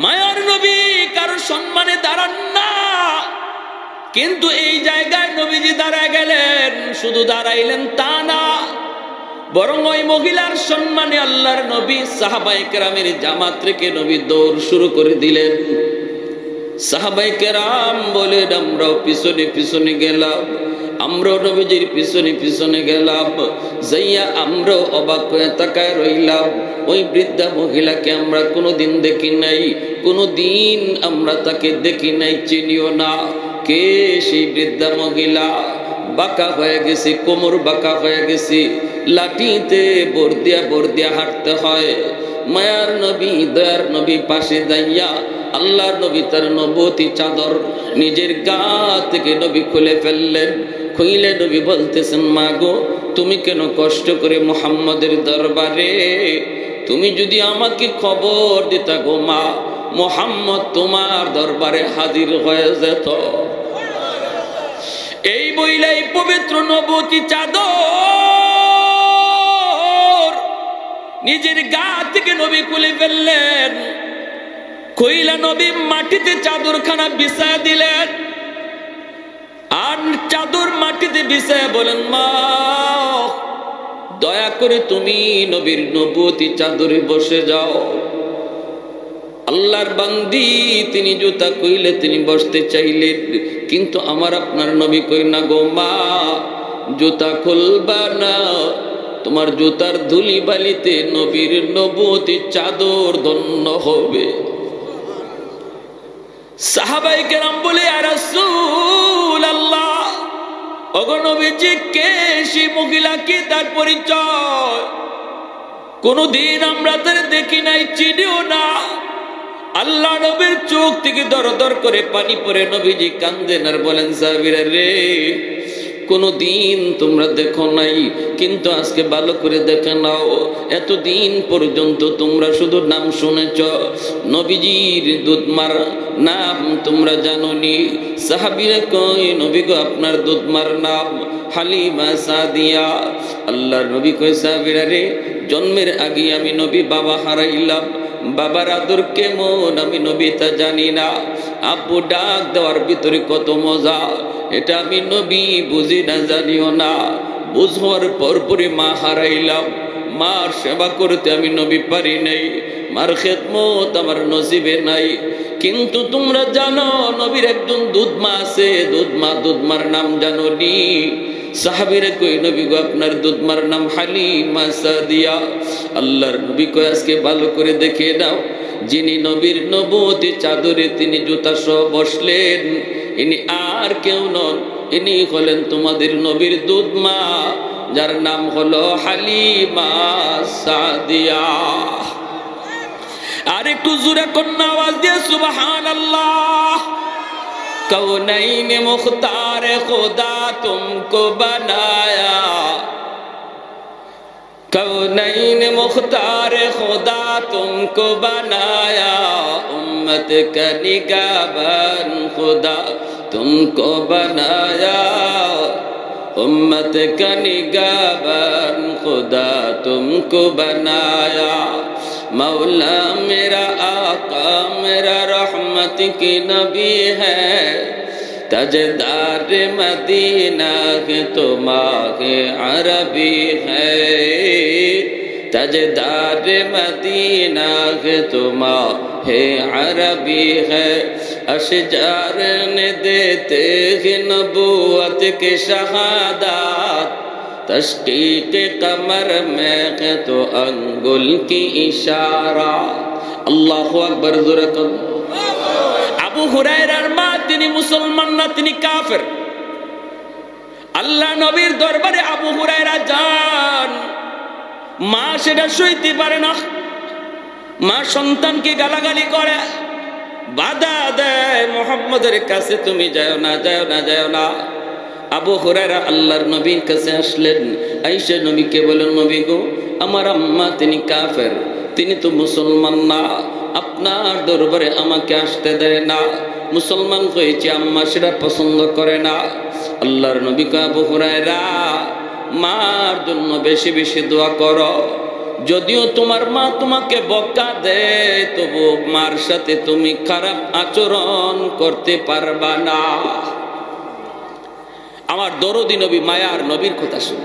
মায়ার নবী কারো সম্মানে দাঁড়ান না, কিন্তু এই জায়গায় নবীজি দাঁড়ায় গেলেন। শুধু দাঁড়াইলেন তা না, বরং ওই মহিলার সম্মানে আল্লাহর নবী সাহাবায়ে কেরামের জামাত রেখে নবী দৌড় শুরু করে দিলেন। সাহাবায়ে কেরাম বলেন, আমরাও পিছনে পিছনে গেলাম, আমরাও নবীজির পিছনে পিছনে গেলাম। যাইয়া আমরাও অবাক হয়ে তাকায় রইলাম। ওই বৃদ্ধা মহিলাকে আমরা কোনোদিন দেখি নাই, কোনোদিন আমরা তাকে দেখি নাই, চিনিও না। কে সেই বৃদ্ধা মহিলা? বাঁকা হয়ে গেছি, কোমর বাঁকা হয়ে গেছি, লাঠিতে বর দিয়া হাঁটতে হয়। মায়ার নবী দয়ার নবী পাশে যাইয়া আল্লাহর নবী তার নবুয়তি চাদর নিজের গা থেকে নবী খুলে ফেললেন। খুইলে নবী বলতেছেন, মা গো, তুমি কেন কষ্ট করে মুহাম্মদের দরবারে? তুমি যদি আমাকে খবর দিতা গো মা, মুহাম্মদ তোমার দরবারে হাজির হয়ে যেত। এই বইলাই পবিত্র নবুয়তি চাদর নিজের গা থেকে নবী খুলে ফেললেন। কইলা নবী মাটিতে চাদরখানা বিছায় দিলেন, আর চাদর মাটিতে বিছায় বলেন, মা দয়া করে তুমি নবীর নবুয়তি চাদরে বসে যাও। আল্লাহর বান্দি তিনি জুতা কইলে তিনি বসতে চাইলেন, কিন্তু আমার আপনার নবী কই না গো মা, জুতা খুলবা না, তোমার জুতার ধুলি বালিতে নবীর নবুয়তি চাদর ধন্য হবে। সাহাবায়ে কেরাম বলে, ইয়া রাসূলুল্লাহ, ওগো নবীজি, কে সেই মহিলা, কি তার পরিচয়? কোনদিন আমরা তার দেখি নাই, চিনিও না। আল্লাহ নবীর চোখ থেকে দরদর করে পানি পড়ে। নবীজি কান্দেন আর বলেন, সাহাবীরা রে, কোনদিন তোমরা দেখো নাই, কিন্তু আজকে ভালো করে দেখে নাও। এতদিন পর্যন্ত তোমরা শুধু নাম শুনেছ, নবীজির দুধমার নাম তোমরা জানোনি। সাহাবীরা কই, নবী গো, আপনার দুধমার নাম হালিমা সাদিয়া। আল্লাহর নবী কই, সাহাবীরা রে, জন্মের আগে আমি নবী বাবা হারাইলাম, বাবার আদর কেমন আমি নবী তা জানি না। আব্বু ডাক দেওয়ার ভিতরে কত মজা, এটা আমি নবী বুঝি না, জানিও না। বুঝবার পরপরই মা হারাইলাম, মার সেবা করতে আমি নবী পারি নাই, মার খেদমত আমার নসিবে নাই। কিন্তু তোমরা জানো নবীর একজন দুধমা আছে, দুধমার নাম জানো নি? সাহাবীরা কই, নবী গো, আপনার দুধমার নাম হালিমা সাদিয়া। আল্লাহর নবী কই, আজকে ভালো করে দেখে দাও, যিনি নবীর নবুয়তি চাদরে তিনি জুতা সহ বসলেন, ইনি আর কেউ নন, ইনি হলেন তোমাদের নবীর দুধমা, যার নাম হলো হালিমা সাদিয়া। আর একটু জোরে কন্যা আওয়াজ দিয়ে সুবহানাল্লাহ। कौनैन मुख्तार खुदा तुमको बनाया, कौनैन मुख्तार खुदा तुमको बनाया, उम्मत का निगाहबान खुदा तुमको बनाया, उम्मत का निगाहबान खुदा तुमको बनाया। मौला मेरा आका मेरा रहमत की नबी है, तजदार मदीना के तुम्हारे अरबी है, तजदार मदीना के तुम्हारे अरबी है। अशजार ने देते हैं नबूवत की शहादत, तशकीक कमर में है तो अंगुल की इशारा। अल्लाहु अकबर। जुरकन আবু হুরায়রার মা তিনি মুসলমান না, তিনি কাফের। আল্লাহ নবীর দরবারে আবু হুরায়রা যান, মা সেটা সইতে পারে না, মা সন্তানকে গালাগালি করে, বাধা দেয়, মুহাম্মদের কাছে তুমি যাও না, যাও না, যাও না। আবু হুরায়রা আল্লাহর নবীর কাছে আসলেন, আয়েশা নবীকে বলেন, নবী গো, আমার আম্মা তিনি কাফের, তিনি তো মুসলমান না, আপনার দরবারে আমাকে আসতে দেয় না, মুসলমান হয়েছে, আম্মা সেটা পছন্দ করে না। আল্লাহর নবী কয়, আবু হুরায়রা, মার জন্য বেশি বেশি দোয়া করো, যদিও তোমার মা তোমাকে বকা দেয়, তবু মার সাথে তুমি খারাপ আচরণ করতে পারবা না। আমার দরদি নবী মায়ার নবীর কথা শুন,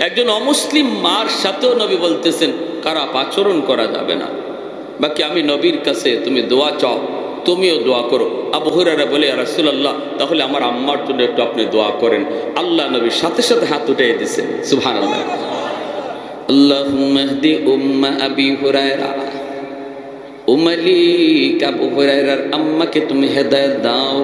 একজন অমুসলিম মার সাথেও নবী বলতেছেন খারাপ আচরণ করা যাবে না। বাকি আমি নবীর কাছে তুমি দোয়া চাও, তুমিও দোয়া করো। আবু হুরায়রা বলে, ইয়া রাসূলুল্লাহ, তাহলে আমার আম্মার জন্য একটু আপনি দোয়া করেন। আল্লাহ নবীর সাথে সাথে হাত উঠিয়ে দিয়েছেন। সুবহানাল্লাহ। আল্লাহুম্মা ইহদি উম্মা আবি হুরায়রা, উম্মালিক আবু হুরায়রার আম্মাকে তুমি হেদায়েত দাও।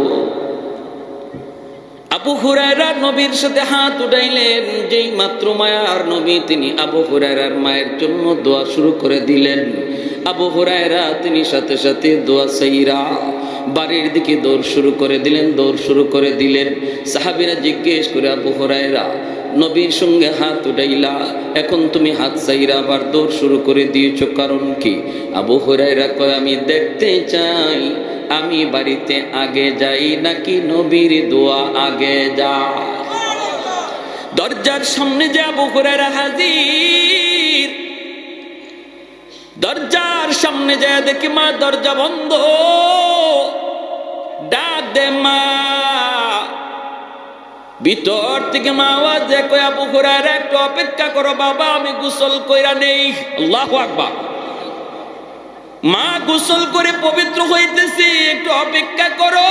আবু হুরায়রা নবীর সাথে হাত উঠাইলেন, যেই মাত্র মায়ার নবী তিনি আবু হুরায়রার মায়ের জন্য দোয়া শুরু করে দিলেন। আবু হুরায়রা তিনি সাথে সাথে দোয়া সাইরা বাড়ির দিকে দৌড় শুরু করে দিলেন। সাহাবীরা জিজ্ঞেস করে, আবু হুরায়রা, নবীর সঙ্গে হাত উঠাইলা, এখন তুমি হাত সাইরা আবার দৌড় শুরু করে দিয়েছো, কারণ কি? আবু হুরায়রা কয়, আমি দেখতে চাই আমি বাড়িতে আগে যাই নাকি নবীর দোয়া আগে যায়। দরজার সামনে যে আবু হুরায়রা হাজির, দরজার সামনে যায় দেখি মা দরজা বন্ধ। ডাক দে মা, ভিতর থেকে মা আওয়াজ দেয়, কয় আবু হুরায়রা একটু অপেক্ষা করো বাবা, আমি গোসল কইরা নেই। আল্লাহু আকবার। মা গোসল করে পবিত্র হইতেছি, একটু অপেক্ষা করো।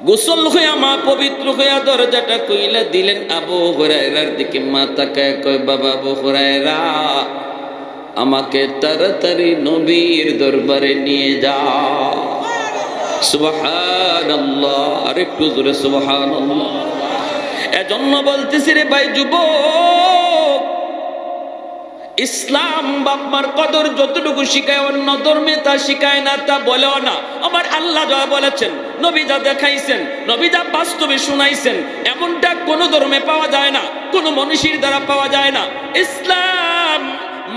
গোসল হইয়া মা পবিত্র হইয়া দরজাটা কইলা দিলেন। আবু হুরায়রার দিকে মা তাকায় কয়, বাবা আবু হুরায়রা, আমাকে তাড়াতাড়ি নবীর দরবারে নিয়ে যাও। সুবহানাল্লাহ, আরেকটু জোরে সুবহানাল্লাহ। এজন্য বলতেছি রে ভাই যুবক, ইসলাম বাপমার কদর যতটুকু শিখায় অন্য ধর্মে তা শিখায় না, তা বলেও না। আমার আল্লাহ যা বলেছেন, নবী যা দেখাইছেন, নবী যা বাস্তবে শুনাইছেন, এমনটা কোন ধর্মে পাওয়া যায় না, কোন মনীষীর দ্বারা পাওয়া যায় না। ইসলাম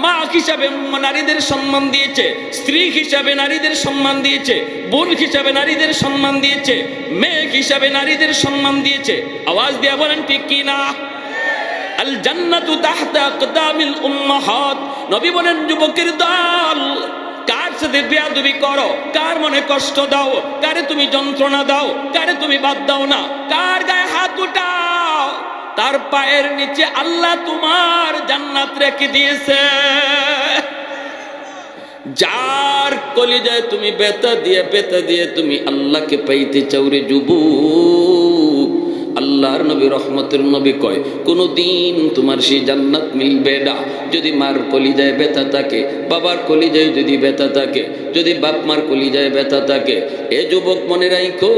মা হিসাবে নারীদের সম্মান দিয়েছে, স্ত্রী হিসাবে নারীদের সম্মান দিয়েছে, বোন হিসাবে নারীদের সম্মান দিয়েছে, মেয়ে হিসাবে নারীদের সম্মান দিয়েছে। আওয়াজ দিয়ে বলেন ঠিক কি না? আল জান্নাতু তাহতা আকদামিল উম্মাহাত। নবী বলেন, যুবকের দল, কার সাথে বেয়াদবি করো, কার মনে কষ্ট দাও, কারে তুমি যন্ত্রণা দাও, কারে তুমি বাদ দাও না, কার গায়ে হাত উঠাও, তার পায়ের নিচে আল্লাহ তোমার জান্নাত রেখে দিয়েছে। যার কলিজায় তুমি বেতা দিয়ে তুমি আল্লাহকে পাইতে চাও রে যুবক, আল্লাহর নবী রহমতের নবী কয়, কোনদিন তোমার সেই জান্নাত মিলবে না যদি মার কলিজায় ব্যথা থাকে, বাবার কলিজায় যদি ব্যথা থাকে, যদি বাপ মার কলিজায় ব্যথা থাকে। এ যুবক মনে রাখো,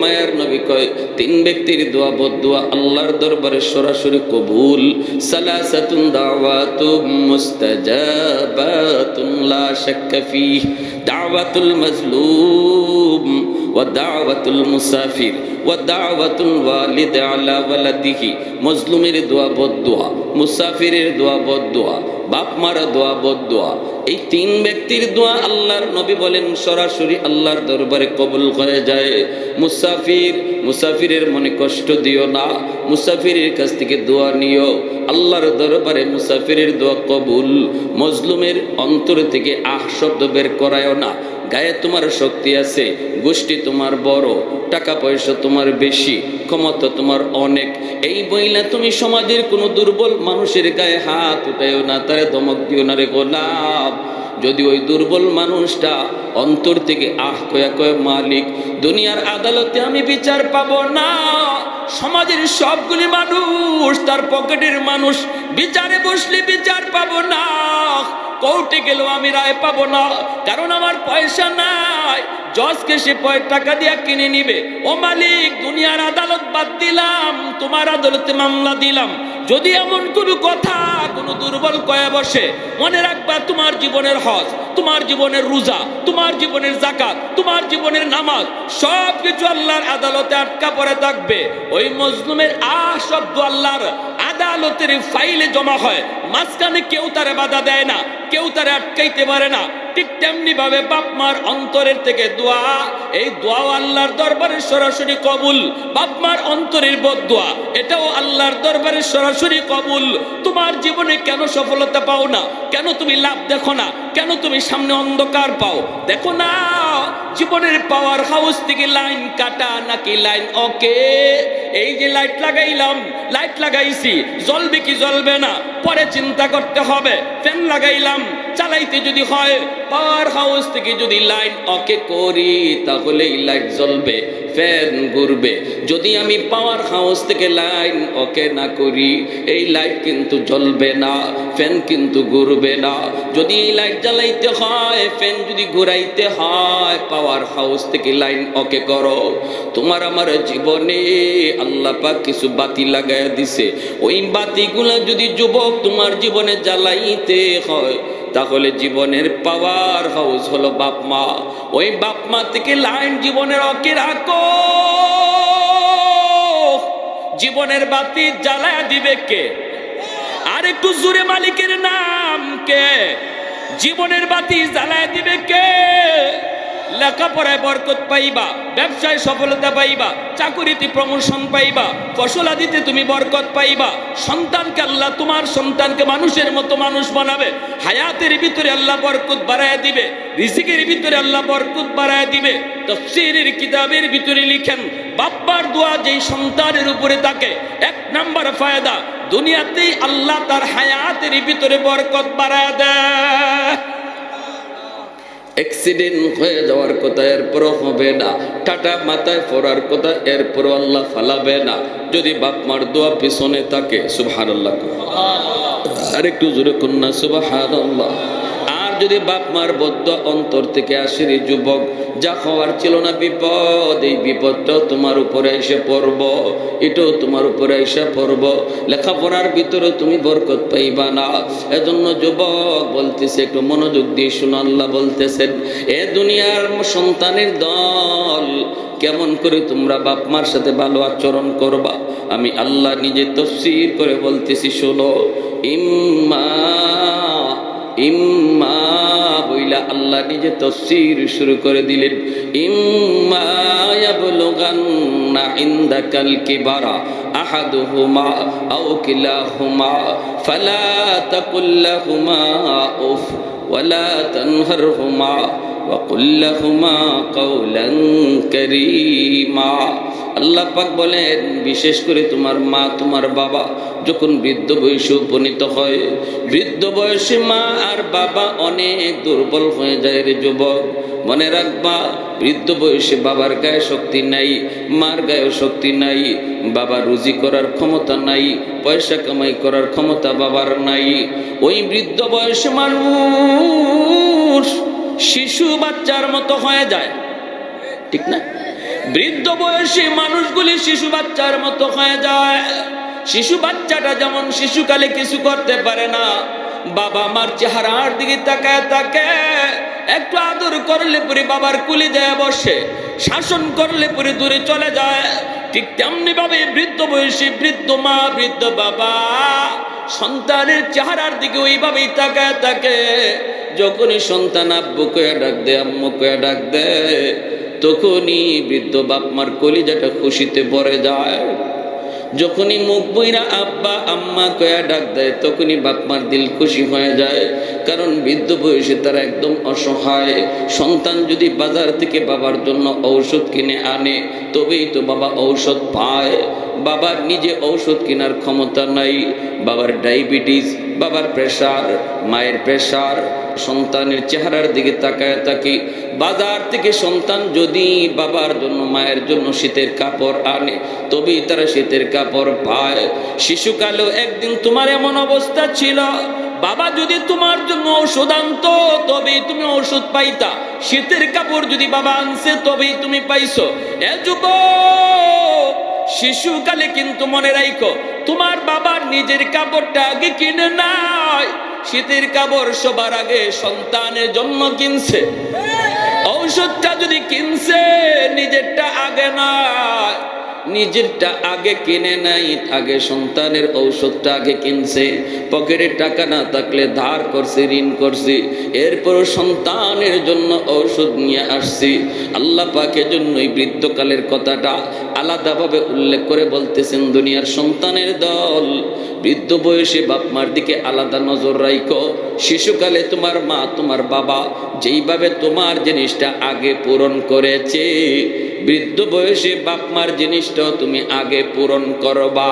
মায়ার নবী কয়, তিন ব্যক্তির দোয়া বদদোয়া আল্লাহর দরবারে সরাসরি কবুল। সালাসাতুন দাওয়াতুম মুস্তাজাবাতুন লা শাক্কা ফীহ, দাওয়াতুল মাজলুম ওয়া দাওয়াতুল মুসাফির ওয়া দাওয়াতুল ওয়ালিদ আলা ওয়ালাদিহি। মজলুমের দোয়া বদদোয়া, মুসাফিরের দোয়া বদদোয়া, বাপ মারা দোয়া বদদোয়া। এই তিন ব্যক্তির দোয়া আল্লাহর নবী বলেন সরাসরি আল্লাহর দরবারে কবুল হয়ে যায়। মুসাফিরের মনে কষ্ট দিও না, মুসাফিরের কাছ থেকে দোয়া নিও, আল্লাহর দরবারে মুসাফিরের দোয়া কবুল। মজলুমের অন্তর থেকে আহ শব্দ বের করায়ও না। গায়ে তোমার শক্তি আছে, গোষ্ঠী তোমার বড়, টাকা পয়সা তোমার বেশি, ক্ষমতা তোমার অনেক, এই বইলা তুমি সমাজের কোনো দুর্বল মানুষের গায়ে হাত উঠাইও না, তারে ধমক দিও না রে গোলাম। যদি ওই দুর্বল মানুষটা অন্তর থেকে আহ কয় মালিক, দুনিয়ার আদালতে আমি বিচার পাবো না, সমাজের সবগুলি মানুষ তার পকেটের মানুষ, বিচারে বসলে বিচার পাবো না, কোর্টে গেলেও আমি রায় পাবো না, কারণ আমার পয়সা নাই। জজকে সে টাকা দিয়া কিনে নিবে। ও মালিক, দুনিয়ার আদালত বাদ দিলাম, তোমার আদালতে মামলা দিলাম। যদি এমন কোনো কথা কোনো দুর্বল কয়ে বসে, মনে রাখবা তোমার জীবনের হজ, তোমার জীবনের রোজা, তোমার জীবনের যাকাত, তোমার জীবনের নামাজ সবকিছু আল্লাহর আদালতে আটকা পড়ে থাকবে। ওই মজলুমের আহ শব্দ আল্লাহর আদালতের ফাইলে জমা হয়, মাঝখানে কেউ তারে বাধা দেয় না, কেউ তারে আটকাইতে পারে না। ঠিক তেমনি ভাবে বাপ মার অন্তরের থেকে দোয়া, এই দোয়াও আল্লাহর দরবারে সরাসরি কবুল। বাপ মার অন্তরের বদদোয়া এটাও আল্লাহর দরবারে সরাসরি কবুল। তোমার জীবনে কেন সফলতা পাও না, কেন তুমি লাভ দেখো না, কেন তুমি সামনে অন্ধকার পাও? দেখো না জীবনের পাওয়ার হাউস থেকে লাইন কাটা নাকি লাইন ওকে। এই যে লাইট লাগাইলাম, লাইট লাগাইছি, জ্বলবে কি জ্বলবে না পরে চিন্তা করতে হবে। ফ্যান লাগাইলাম, চালাইতে যদি হয় পাওয়ার হাউস থেকে যদি লাইন ওকে করি তাহলে এই লাইট জ্বলবে, ফ্যান ঘুরবে। যদি আমি পাওয়ার হাউস থেকে লাইন ওকে না করি এই লাইট কিন্তু জ্বলবে না, ফ্যান কিন্তু ঘুরবে না। যদি এই লাইট জ্বালাইতে হয়, ফ্যান যদি ঘুরাইতে হয়, পাওয়ার হাউস থেকে লাইন ওকে করো। তোমার আমার জীবনে আল্লাহ পাক কিছু বাতি লাগায় দিছে, ওই বাতিগুলা যদি যুবক তোমার জীবনে জ্বালাইতে হয় তাহলে জীবনের পাওয়ার হাউস হলো বাপ মা। ওই বাপ মা থেকে লাইন জীবনের ওকে রাখো। জীবনের বাতি জ্বালায় দিবে কে? আর একটু জোরে মালিকের নাম কে? জীবনের বাতি জ্বালায় দিবে কে? লেখাপড়ায় বরকত পাইবা, ব্যবসায় সফলতা পাইবা, চাকুরিতে প্রমোশন পাইবা, ফসলাদিতে তুমি বরকত পাইবা। সন্তানকে আল্লাহ তোমার সন্তানকে মানুষের মতো মানুষ বানাবে। হায়াতের ভিতরে আল্লাহ বরকত বাড়ায় দিবে, রিজিকের ভিতরে আল্লাহ বরকত বাড়ায় দিবে। তাফসীরের কিতাবের ভিতরে লিখেন বাপ্পার দোয়া যেই সন্তানের উপরে থাকে, এক নাম্বার ফায়দা দুনিয়াতেই আল্লাহ তার হায়াতের ভিতরে বরকত বাড়ায় দেয়। অ্যাক্সিডেন্ট হয়ে যাওয়ার কথা এরপরও হবে না, টাটা মাথায় পড়ার কথা এরপরও আল্লাহ ফালাবে না যদি বাপ মার দোয়া পিছনে থাকে। সুবহানাল্লাহ, আর একটু জোরে কন্যা সুবহানাল্লাহ। আর যদি বাপ মার বদ্ধ অন্তর থেকে আসে রে যুবক, যা হওয়ার ছিল না বিপদ, এই বিপদটাও তোমার উপরে এসে পড়ব, এটাও তোমার উপরে এসে পড়ব। লেখাপড়ার ভিতরে তুমি বরকত পাইবা না। এজন্য যুবক বলতেছে একটু মনোযোগ দিয়ে শুনো, আল্লাহ বলতেছেন এ দুনিয়ার সন্তানের দল কেমন করে তোমরা বাপ মার সাথে ভালো আচরণ করবা আমি আল্লাহ নিজে তাফসীর করে বলতেছি শোনো। ইম্মা ইম্মা বইলা আল্লাহ নিজে তাফসীর শুরু করে দিলেন। ইম্মা ইয়াবলুগান্না ইনদাকাল কিবারা আহাদুহুমা আও কিলাহুমা ফালা তাকুল লাহুমা উফ ওয়ালা তানহারহুমা ওয়াকুল লাহুমা কাওলান কারীমা। আল্লাহ পাক বলেন বিশেষ করে তোমার মা তোমার বাবা যখন বৃদ্ধ বয়সে উপনীত হয়, বৃদ্ধ বয়সে মা আর বাবা অনেক দুর্বল হয়ে যায় রে যুবক। মনে রাখবা বৃদ্ধ বয়সে বাবার গায়ে শক্তি নাই, মার গায়ে শক্তি নাই, বাবার রুজি করার ক্ষমতা নাই, পয়সা কামাই করার ক্ষমতা বাবার নাই। ওই বৃদ্ধ বয়সে মানুষ শিশু বাচ্চার মতো হয়ে যায়, ঠিক না? বৃদ্ধ বয়সী মানুষগুলি শিশু বাচ্চার মতো হয়ে যায়। শিশু বাচ্চাটা যেমন শিশুকালে কিছু করতে পারে না, বাবা মার চেহারার দিকে তাকায় থাকে, একটু আদর করলে পরে বাবার কুলি যায় বসে, শাসন করলে পরে দূরে চলে যায়। ঠিক তেমনি ভাবে বৃদ্ধ বয়সী বৃদ্ধ মা বৃদ্ধ বাবা সন্তানের চেহারার দিকে ওইভাবেই তাকায় থাকে। যখনই সন্তান আব্বু কয়ে ডাক দেয়, আম্মু কয়ে ডাক দেয়, তখনই বৃদ্ধ বাপ মার কলিজাটা খুশিতে ভরে যায়। যখনই মুখ বইরা আব্বা আম্মা কয়া ডাক দেয় তখনই বাপ মার দিল খুশি হয়ে যায়। কারণ বৃদ্ধ বয়সে তারা একদম অসহায়। সন্তান যদি বাজার থেকে বাবার জন্য ঔষধ কিনে আনে তবেই তো বাবা ঔষধ পায়। বাবার নিজে ঔষধ কেনার ক্ষমতা নাই। বাবার ডায়াবেটিস, বাবার প্রেসার, মায়ের প্রেসার। সন্তানের চেহারার দিকে তাকায় থাকি। বাজার থেকে সন্তান যদি বাবার জন্য মায়ের জন্য শীতের কাপড় আনে তবেই তারা শীতের কাপড় পায়। শিশুকালেও একদিন তোমার এমন অবস্থা ছিল, বাবা যদি তোমার জন্য ঔষধ আনতো তবেই তুমি ঔষধ পাইতা। শীতের কাপড় যদি বাবা আনছে তবেই তুমি পাইছো। এ যুবক, শিশুকালে কিন্তু মনে রাখো তোমার বাবার নিজের কাপড়টা আগে কিনে নাই, শীতের কাপড় সবার আগে সন্তানের জন্য কিনছে। ঔষধটা যদি কিনছে নিজেরটা আগে নয়, নিজেরটা আগে কিনে নাই, আগে সন্তানের ঔষধটা আগে কিনছে, পকেটে টাকা না থাকলে ধার করছে, ঋণ করছে, এরপর সন্তানের জন্য ঔষধ নিয়ে আসছি। আল্লাহ পাকের জন্যই বৃদ্ধকালের কথাটা আলাদাভাবে উল্লেখ করে বলতেছেন, দুনিয়ার সন্তানের দল বৃদ্ধ বয়সে বাপ মার দিকে আলাদা নজর রাখো। শিশুকালে তোমার মা তোমার বাবা যেইভাবে তোমার জিনিসটা আগে পূরণ করেছে, বৃদ্ধ বয়সে বাপ মার জিনিসটাও তুমি আগে পূরণ করবা।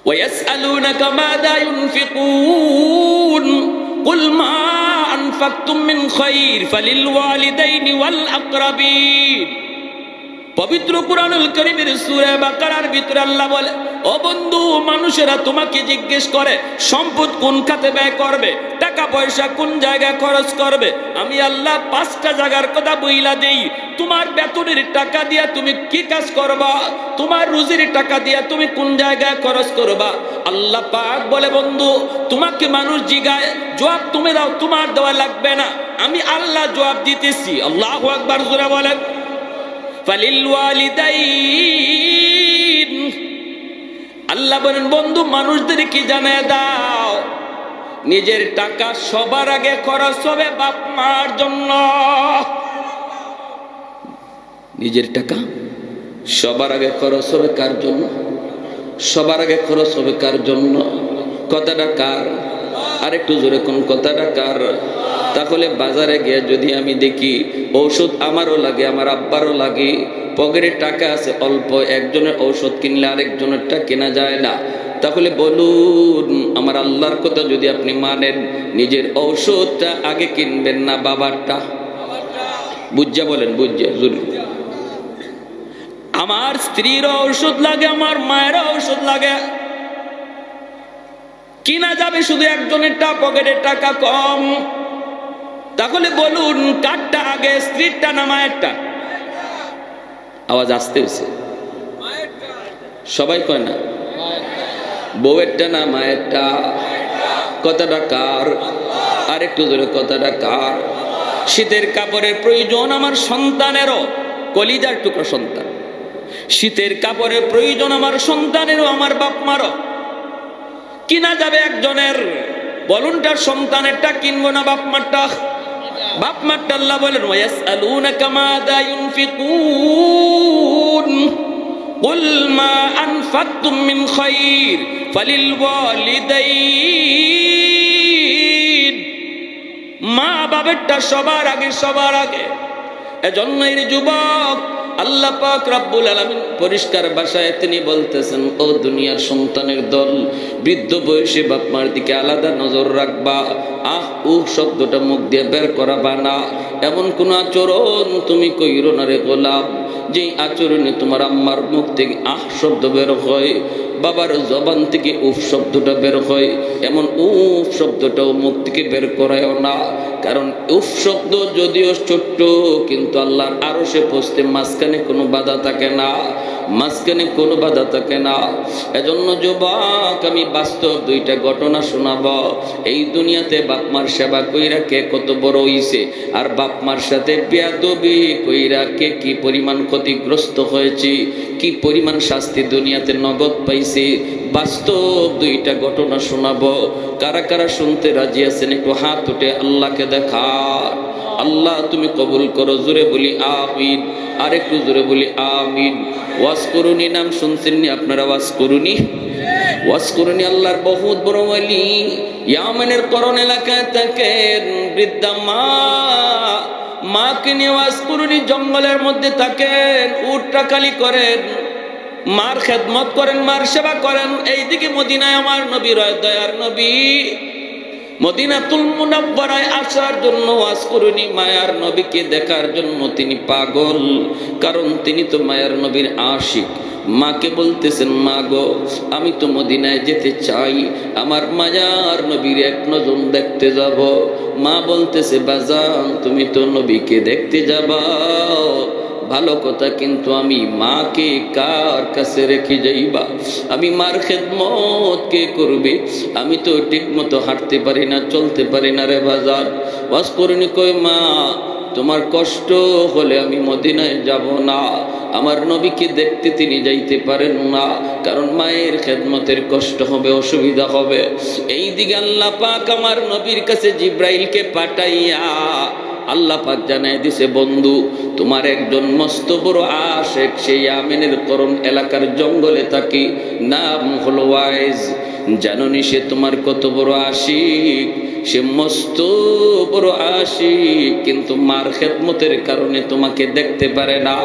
وَيَسْأَلُونَكَ مَاذَا يُنْفِقُونَ قُلْ مَا أَنْفَقْتُمْ مِنْ خَيْرٍ فَلِلْوَالِدَيْنِ وَالْأَقْرَبِينَ। পবিত্র কুরআনুল কারীমের সূরা বাকারার ভিতরে আল্লাহ বলে, ও বন্ধু, মানুষেরা তোমাকে জিজ্ঞেস করে সম্পদ কোন খাতে ব্যয় করবে, টাকা পয়সা কোন জায়গায় খরচ করবে। আমি আল্লাহ 5টা জায়গার কথা বইলা দেই। তোমার বেতনের টাকা দিয়া তুমি কি কাজ করবা, তোমার রুজির টাকা দিয়া তুমি কোন জায়গায় খরচ করবা। আল্লাহ পাক বলে, বন্ধু, তোমাকে মানুষ জিগায়, জবাব তুমি দাও, তোমার দেওয়া লাগবে না, আমি আল্লাহ জবাব দিতেছি। আল্লাহু আকবার জোরে বলেন। ফালিলওয়ালিদাইন, আল্লাহ বলেন, বন্ধু মানুষদের কি জানায় দাও, নিজের টাকা সবার আগে খরচ হবে বাপ মার জন্য। নিজের টাকা সবার আগে খরচ হবে কার জন্য? সবার আগে খরচ হবে কার জন্য? কথাটা কার? আর একটু জোরে কোন কথাটা কার? তাহলে বাজারে গিয়ে যদি আমি দেখি ঔষধ আমারও লাগে, আমার আব্বারও লাগে, পকেটে টাকা আছে অল্প, একজনের ঔষধ কিনলে আরেকজনেরটা কেনা যায় না, তাহলে বলুন আমার আল্লাহর কথা যদি আপনি মানেন, নিজের ঔষধটা আগে কিনবেন না বাবারটা? বুঝা বলেন, বুঝা জরুরি। আমার স্ত্রীর ঔষধ লাগে, আমার মায়ের ঔষধ লাগে, কিনা যাবে শুধু একজনেরটা, পকেটের টাকা কম, তাহলে বলুন কারটা আগে, স্ত্রীরটা না মায়েরটা? আওয়াজ আসতে হয়েছে, সবাই কয় না? বউয়েরটা না মায়েরটা? কথাটা কার? আর একটু জোরে কথাটা কার? শীতের কাপড়ের প্রয়োজন আমার সন্তানেরও, কলিজার টুকরো সন্তান, শীতের কাপড়ের প্রয়োজন আমার সন্তানেরও, আমার বাপ মারও। কিনা যাবে একজনের, বলুন তার সন্তানেরটা কিনবো না বাপ মারটা? বাপ মারটা। আল্লাহ বলেন, ওয়ায়াসআলুনাকা মাযা ইউনফিকুন কুল মা আনফাকতুম মিন খায়র ফালিলওয়ালিদাইন। মা বাবারটা সবার আগে, সবার আগে। এজন্য এর যুবক আল্লাহ পাক রব্বুল আলামিন পরিষ্কার ভাষায় তিনি বলতেছেন, ও দুনিয়ার সন্তানের দল, বৃদ্ধ বয়সে বাপ মার দিকে আলাদা নজর রাখবা। আহ উহ শব্দটা মুখ দিয়ে বের করাবা না, এমন কোন আচরণ তুমি কইরো না রে গোলাম, যে আচরণে তোমার আম্মার মুখ থেকে আহ শব্দ বের হয়, বাবার জবান থেকে উফ শব্দটা বের হয়, এমন উফ শব্দটাও মুখ থেকে বের করায়ও না। কারণ উফ শব্দ যদিও ছোট্ট, কিন্তু আল্লাহর আরশে পৌঁছতে মাঝখানে কোনো বাধা থাকে না, মাঝখানে কোনো বাধা থাকে না। এজন্য যুবক আমি বাস্তব 2টা ঘটনা শোনাবো। এই দুনিয়াতে বাপ মার সেবা কইরা কে কত বড় হইছে, আর বাপ মার সাথে বেয়াদবি কইরা কে কি পরিমাণ ক্ষতিগ্রস্ত হয়েছে, কি পরিমাণ শাস্তি দুনিয়াতে নগদ পাইছে। বাস্তব 2টা ঘটনা শোনাবো। কারা কারা শুনতে রাজি আছেন একটু হাত উঠে আল্লাহকে দেখা। আল্লাহ তুমি কবুল করো, জোরে বলি আমিন। আর একটু জোরে বলি আমিন। ওয়াজ করুনি নাম শুনছেন নি আপনারা? ওয়াজ করুনি, ওয়াজ করুনি। আল্লাহর বহুত বড় ওয়ালি, ইয়ামেনের করণ এলাকায় থাকেন বৃদ্ধা মা, মাকে নিয়ে ওয়াজ করুনি জঙ্গলের মধ্যে থাকেন, উটটা খালি করেন, মার খেদমত করেন, মার সেবা করেন। এইদিকে মদিনায় আমার নবী রয়, দয়ার নবী মদিনাতুল মুনাওয়ারায় আসার জন্য ওয়াজ করুনি, মায়ার নবীকে দেখার জন্য তিনি পাগল, কারণ তিনি তো মায়ার নবীর আশিক। মাকে বলতেছেন, মা গো আমি তো মদিনায় যেতে চাই, আমার মায়ার নবীর এক নজর দেখতে যাব। মা বলতেছে, বাজান তুমি তো নবীকে দেখতে যাবা, ভালো কথা, কিন্তু আমি মাকে কার কাছে রেখে যাইবা? আমি মার খেদমত কে করবে? আমি তো ঠিক মতো হাঁটতে পারি না, চলতে পারি না রে বাজার। ওয়াজ করিনি কই মা তোমার কষ্ট হলে আমি মদিনায় যাব না, আমার নবীকে দেখতে তিনি যাইতে পারেন না, কারণ মায়ের খেদমতের কষ্ট হবে, অসুবিধা হবে। এই দিকে আল্লাহ পাক আমার নবীর কাছে জিব্রাইলকে পাঠাইয়া আল্লাহ পাক জানাই দিছে, বন্ধু তোমার একজন মস্ত বড় আশেক সেই ইয়ামেনের করণ এলাকার জঙ্গলে থাকি, নাম হলো ওয়াইজ। জানোনি সে তোমার কত বড় আশিক, সে মস্ত বড় আশিক, কিন্তু মার খেদমতের কারণে তোমাকে দেখতে পারে না।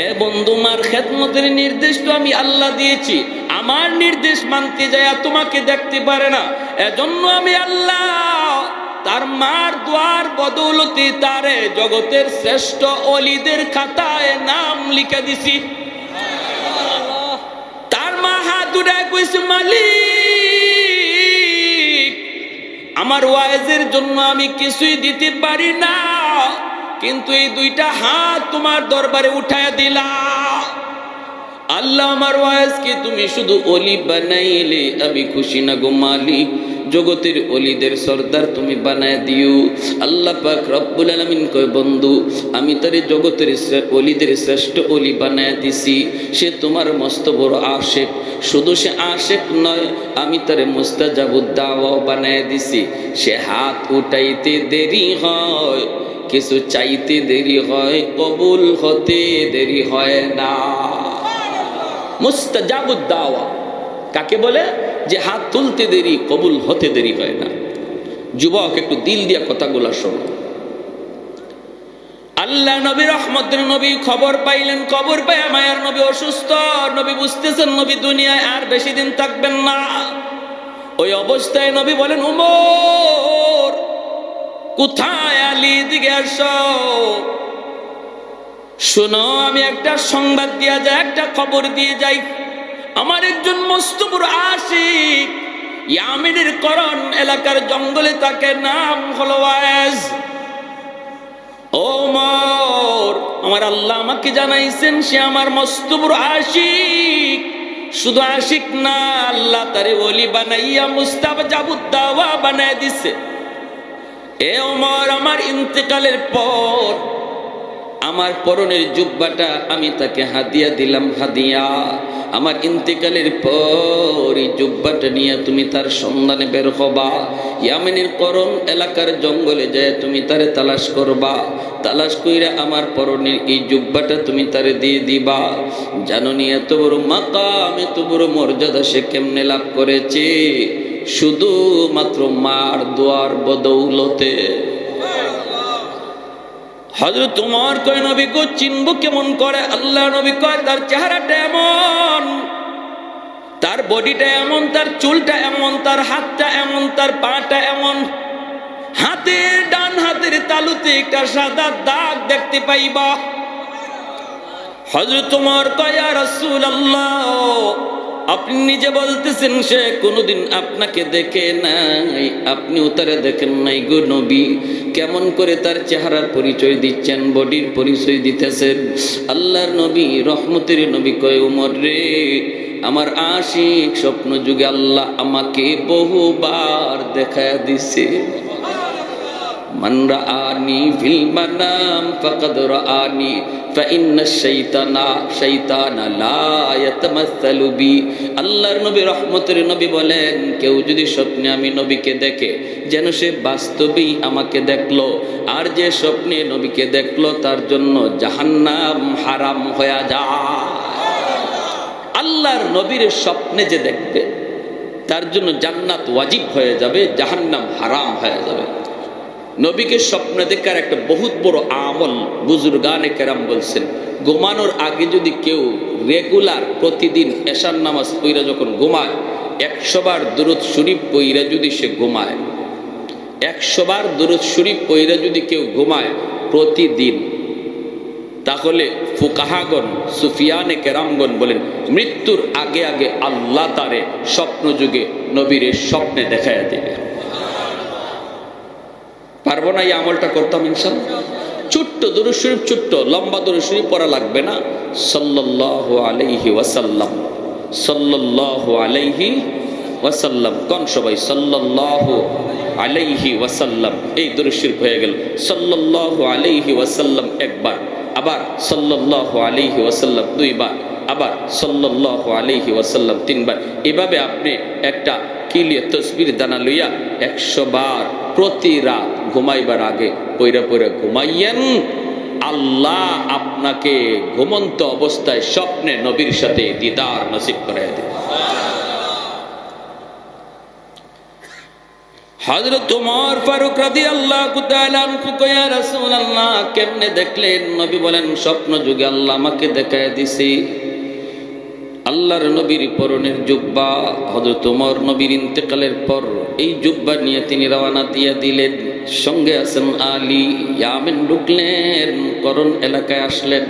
এ বন্ধু, মার খেদমতের নির্দেশ তো আমি আল্লাহ দিয়েছি, আমার নির্দেশ মানতে যায় তোমাকে দেখতে পারে না। এজন্য আমি আল্লাহ তার মার দোয়ার বদৌলতে তারে জগতের শ্রেষ্ঠ ওলিদের খাতায় নাম লিখে দিছি। তার মা হাত উঠায় কইছে, মালিক আমার ওয়াইজের জন্য আমি কিছুই দিতে পারি না, কিন্তু এই দুইটা হাত তোমার দরবারে উঠায় দিলা। আল্লাহ আমার ওয়াইজকে তুমি শুধু ওলি বানাইলে আমি খুশি না গো মালিক, জগতের ওলিদের সর্দার তুমি বানায় দিও। আল্লাহ পাক রব্বুল আলামিন কয়, বন্ধু আমি তারে জগতের ওলিদের শ্রেষ্ঠ ওলি বানায় দিছি, সে তোমার মস্ত বড় আশেক। শুধু সে আশেক নয়, আমি তারে মুস্তাজাবুদ দাওয়া বানায় দিছি। সে হাত উঠাইতে দেরি হয়, কিছু চাইতে দেরি হয়, কবুল হতে দেরি হয় না। মুস্তাজাবুদ দাওয়া কাকে বলে? যে হাত তুলতে দেরি, কবুল হতে দেরি হয় না। যুবক একটু দিল দিয়া কথাগুলো শোনো। আল্লাহ নবী রহমতের নবী খবর পাইলেন, খবর পায় মায়ার নবী অসুস্থ। নবী বুঝতেছেন নবী দুনিয়ায় আর বেশি দিন থাকবেন না। ওই অবস্থায় নবী বলেন, উমর কোথায়? আলী দিকে আসো, শোনো আমি একটা সংবাদ দিয়া যাই, একটা খবর দিয়ে যাই। আমার একজন মস্ত বড় আশিক ইয়ামেনের করণ এলাকার জঙ্গলে থাকে, নাম হলো ওয়াইজ। ওমর, আমার আল্লাহ আমাকে জানাইছেন সে আমার মস্ত বড় আশিক। শুধু আশিক না, আল্লাহ তারে ওলি বানাইয়া মুস্তাজাবুদ দাওয়া বানায় দিছে। এ ওমর, আমার ইন্তেকালের পর আমার পরনের জুব্বাটা আমি তাকে হাদিয়া দিলাম, হাদিয়া। আমার ইন্তেকালের পর এই জুব্বাটা নিয়ে তুমি তার সন্ধানে বের হবা, ইয়ামেনের করণ এলাকার জঙ্গলে যায় তুমি তারে তালাশ করবা। তালাশ কইরা আমার পরনের এই জুব্বাটা তুমি তারে দিয়ে দিবা। জানোনি এত বড় মাকাম, এত বড় মর্যাদা সে কেমনে লাভ করেছে? শুধু মাত্র মার দোয়ার বদৌলতে। হযরত ওমর কয়, নবী গো চিনবো কেমন করে? আল্লাহ নবী কয়, তার চেহারাটা এমন, তার বডিটা এমন, তার চুলটা এমন, তার হাতটা এমন, তার পাটা এমন। হাতের ডান হাতের তালুতে একটা সাদা দাগ দেখতে পাইবা। হযরত ওমর কয়, ইয়া রাসূলুল্লাহ, আপনি নিজে বলতেছেন সে কোনোদিন আপনাকে দেখে নাই, আপনিও তারে দেখেন নাই গো নবী। কেমন করে তার চেহারার পরিচয় দিচ্ছেন, বডির পরিচয় দিতেছেন? আল্লাহর নবী রহমতের নবী কয়, ওমর রে, আমার আশিক স্বপ্ন যুগে আল্লাহ আমাকে বহুবার দেখায় দিছে। মান রাআনি ফিল মানাম ফাকাদ রাআনি ফাইন্না শাইতানা লা ইয়াতামাসসালু বি। আল্লাহর নবী রহমতের নবী বলেন, কেউ যদি স্বপ্নে আমি নবীকে দেখে যেন সে বাস্তবেই আমাকে দেখলো, আর যে স্বপ্নে নবীকে দেখলো তার জন্য জাহান্নাম হারাম হয়ে যায়। আল্লাহর নবীর স্বপ্নে যে দেখবে তার জন্য জান্নাত ওয়াজিব হয়ে যাবে, জাহান্নাম হারাম হয়ে যাবে। নবীকে স্বপ্নে দেখার একটা বহুত বড় আমল বুজুর্গানে কেরাম বলছেন, ঘুমানোর আগে যদি কেউ রেগুলার প্রতিদিন এশার নামাজ পইরা যখন ঘুমায় 100 বার দুরূদ শরীফ পইরা যদি সে ঘুমায়, 100 বার দুরূদ শরীফ পইরা যদি কেউ ঘুমায় প্রতিদিন, তাহলে ফুকাহাগণ সুফিয়ানে কেরামগণ বলেন মৃত্যুর আগে আগে আল্লাহ তারে স্বপ্ন যুগে নবীর স্বপ্নে দেখায় দেবে। পারবো না এই আমলটা করতাম ইনশাআল্লাহ। ছোট্ট দুরূদ শরীফ, ছোট্ট লম্বা দুরূদ শরীফ পড়া লাগবে না। সাল্লাল্লাহু আলাইহি ওয়াসাল্লাম, সাল্লাল্লাহু আলাইহি ওয়াসাল্লাম। কোন সবাই সাল্লাল্লাহু আলাইহি ওয়াসাল্লাম। এই দরুদ শরীফ হয়ে গেল সাল্লাল্লাহু আলাইহি ওয়াসাল্লাম একবার, আবার সাল্লাল্লাহু আলাইহি ওয়াসাল্লাম দুইবার, আবার সাল্লাল্লাহু আলাইহি ওয়াসাল্লাম তিনবার। এভাবে আপনি একটা কিলিয়ে তসবির দানা লইয়া 100 বার প্রতি রাত ঘুমাইবার আগে পইরা পইরা ঘুমাইয়েন। আল্লাহ আপনাকে ঘুমন্ত অবস্থায় স্বপ্নে নবীর সাথে দিদার নসিব করায় দেন। হযরত ওমর ফারুক রাদিয়াল্লাহু তাআলা আনহু কয়, ইয়া রাসূলুল্লাহ, কেমনে দেখলেন? নবী বলেন, স্বপ্ন যুগে আল্লাহ আমাকে দেখায় দিছে আল্লাহর নবীর পরনের জুব্বা। হযরত ওমর নবীর ইন্তেকালের পর এই জুব্বা নিয়ে তিনি রওনা দিয়ে দিলেন। সঙ্গে আছেন আলী। ইয়ামেন ঢুকলেন, করণ এলাকায় আসলেন।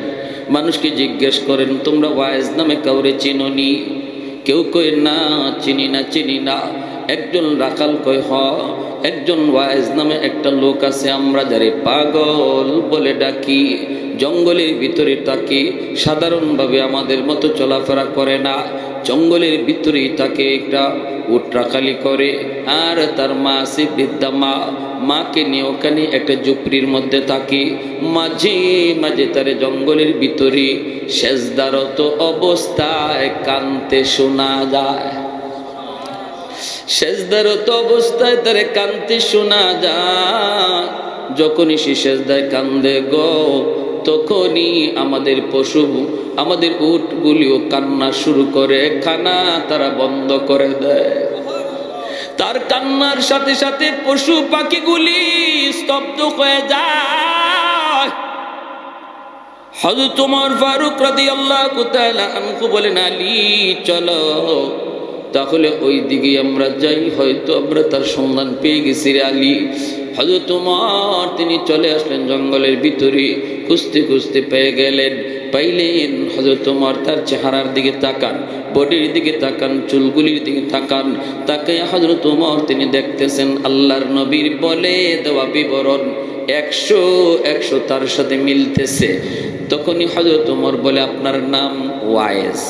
মানুষকে জিজ্ঞেস করেন, তোমরা ওয়াইজ নামে কাউরে চিনোনি? কেউ কয় না, চিনি না, চিনি না। একজন রাখাল কয়, হ, একজন ওয়াইজ নামে একটা লোক আছে, আমরা যারে পাগল বলে ডাকি। জঙ্গলের ভিতরে তাকে, সাধারণভাবে আমাদের মতো চলাফেরা করে না, জঙ্গলের ভিতরেই তাকে একটা উট রাখালি করে। আর তার মা আছে বৃদ্ধা মা, মাকে নিয়ে ওখানে একটা ঝুপড়ির মধ্যে থাকে। মাঝে মাঝে তারে জঙ্গলের ভিতরে সেজদারত অবস্থায় কানতে শোনা যায়। সেজদারত অবস্থায় তারে কানতে শোনা যায়। যখনই সে সেজদায় কান্দে গো, তখনই আমাদের পশু, আমাদের উটগুলিও কান্না শুরু করে, খানা তারা বন্ধ করে দেয়। তার কান্নার সাথে সাথে পশু পাখিগুলি স্তব্ধ হয়ে যায়। হযরত ওমর ফারুক রাদিয়াল্লাহু তাআলা আনহু বলেন, আলী চলো, তাহলে ওই দিকে আমরা যাই, হয়তো আমরা তার সন্ধান পেয়ে গেছি রে আলী। হযরত ওমর তিনি চলে আসলেন জঙ্গলের ভিতরে, খুঁজতে খুঁজতে পেয়ে গেলেন। পাইলেন হযরত ওমর তার চেহারার দিকে তাকান, বডির দিকে তাকান, চুলগুলির দিকে তাকান। তাকায় হযরত ওমর তিনি দেখতেছেন আল্লাহর নবীর বলে দেওয়া বিবরণ 100 তার সাথে মিলতেছে। তখনই হযরত ওমর বলে, আপনার নাম ওয়াইস,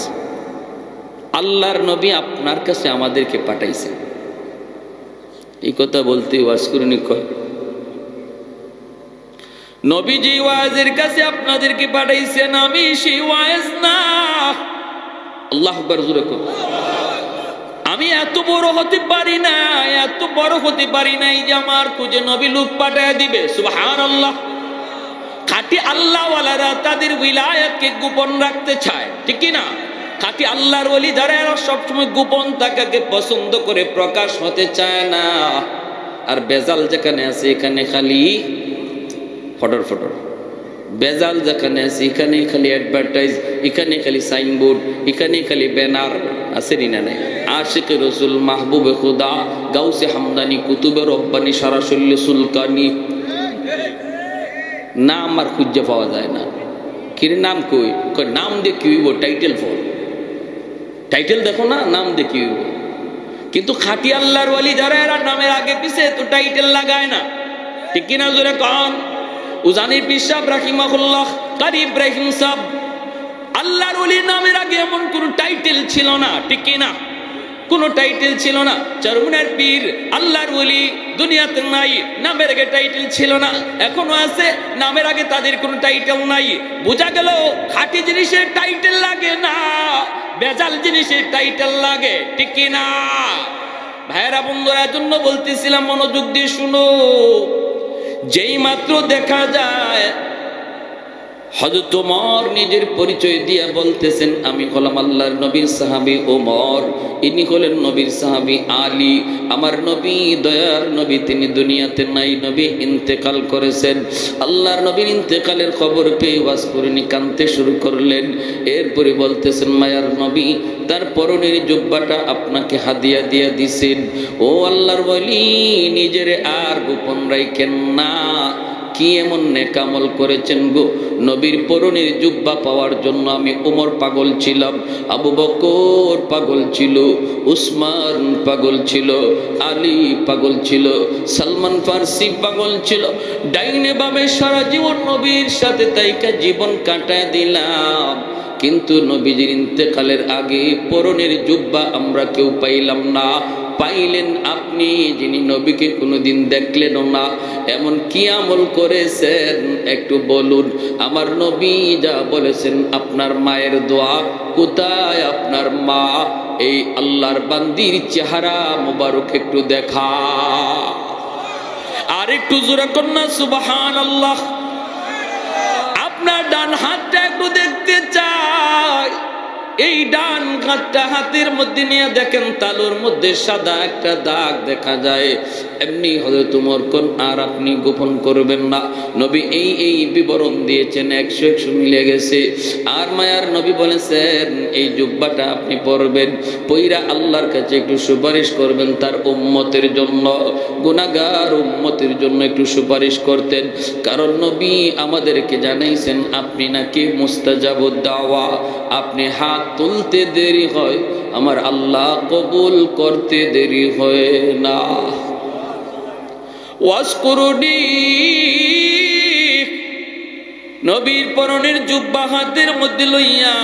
আল্লাহর নবী আপনার কাছে আমাদেরকে পাঠাইছে। এই কথা বলতে ওয়াজ করিনি, কয় নবীজি ওয়াজের কাছে আপনাদেরকে পাঠাইছেন, আমি সেই ওয়াজ না। আল্লাহু আকবার জোরে কর। আমি এত বড় হতে পারি না, এত বড় হতে পারি নাই যে আমার খুঁজে নবী লোক পাঠায় দিবে। সুবহানাল্লাহ। খাঁটি আল্লাহওয়ালারা তাদের উইলায়াতকে গোপন রাখতে চায়, ঠিক কি না? খাঁটি আল্লাহর ওলি যারা, এরা সবসময় গোপন থাকাকে পছন্দ করে, প্রকাশ হতে চায় না। আর বেজাল যেখানে আছে এখানে খালি ফটর ফটর, বেজাল যেখানে আছে এখানে খালি অ্যাডভার্টাইজ, এখানে খালি সাইনবোর্ড, এখানে খালি ব্যানার। আছে না নাই? আশিকে রসুল, মাহবুবে খুদা, গাউসে হামদানি, কুতুবে রব্বানি, সারা শরীরে সুলকানি, নাম আর খুঁজে পাওয়া যায় না। কিরে নাম কই? নাম দিয়ে কি হইব? টাইটেল ফল, টাইটেল দেখো না, নাম দিয়ে কি হইব? কিন্তু খাঁটি আল্লাহর ওয়ালি যারা, এরা নামের আগে পিছে তো টাইটেল লাগায় না, ঠিক কিনা জোরে কন? উজানি পীর সাহেব রাহিমাহুল্লাহ, কারি ইব্রাহিম সাহেব, আল্লাহর ওলির নামের আগে এমন কোন টাইটেল ছিল না, ঠিক কিনা? কোন টাইটেল ছিল না। চরমুনার পীর আল্লাহর ওলি দুনিয়াতে নাই, নামের আগে টাইটেল ছিল না, এখনো আছে, নামের আগে তাদের কোনো টাইটেল নাই। বোঝা গেল খাঁটি জিনিসের টাইটেল লাগে না, বেজাল জিনিসের টাইটেল লাগে, ঠিক কিনা? ভাইরা বন্ধুরা, এজন্য বলতেছিলাম, মনোযোগ দিয়ে শুনো। যেই মাত্র দেখা যায় হযরত ওমর নিজের পরিচয় দিয়ে বলতেছেন, আমি হলাম আল্লাহর নবীর সাহাবী ওমর, ইনি হলেন নবীর সাহাবী আলী। আমার নবী, দয়ার নবী, তিনি দুনিয়াতে নাই, নবী ইন্তেকাল করেছেন। আল্লাহর নবীর ইন্তেকালের খবর পেয়ে ওয়াজ করিনি কাঁদতে শুরু করলেন। এরপরে বলতেছেন, মায়ার নবী তার পরনের জুব্বাটা আপনাকে হাদিয়া দিয়া দিছেন। ও আল্লাহর ওলি, নিজের আর গোপন রাখেন না। কি এমন নেকামল করেছেন গো? নবীর পরনের জুব্বা পাওয়ার জন্য আমি ওমর পাগল ছিলাম, আবু বকর পাগল ছিল, উসমান পাগল ছিল, আলী পাগল ছিল, সালমান ফার্সি পাগল ছিল। ডাইনে বামে সারা জীবন নবীর সাথে তাইকা জীবন কাটায় দিলাম। কিন্তু নবীজির ইন্তেকালের আগে পরনের জুব্বা আমরা কেউ পাইলাম না। পাইলেন আপনি, যিনি নবীকে কোনোদিন দেখলেনও না। এমন কি আমল করেছেন একটু বলুন। আমার নবী যা বলেছেন, আপনার মায়ের দোয়া, কোথায় আপনার মা? এই আল্লাহর বান্দির চেহারা মুবারক একটু দেখা। আর একটু জোরে কন্যা সুবহানাল্লাহ। আপনার ডান হাতটা একটু দেখতে চাই। এই ডান হাতটা হাতের মধ্যে নিয়ে দেখেন, তালুর মধ্যে সাদা একটা দাগ দেখা যায়। এমনি হযরত ওমর কোন আর আপনি গোপন করবেন না। নবী এই বিবরণ দিয়েছেন, 100 মিলে গেছে। আর মায়ার নবী বলেছেন, এই জুব্বাটা আপনি পরবেন, পইরা আল্লাহর কাছে একটু সুপারিশ করবেন তার উম্মতের জন্য, গুনাহগার উম্মতের জন্য একটু সুপারিশ করতেন। কারণ নবী আমাদেরকে জানাইছেন, আপনি নাকি মুস্তাজাবুদ দাওয়া, আপনি হাত তুলতে দেরি হয়, আমার আল্লাহ কবুল করতে দেরি হয় না। ওয়াসকুরুনি, নবীর পরনের জুব্বা হাতের মধ্যে লইয়া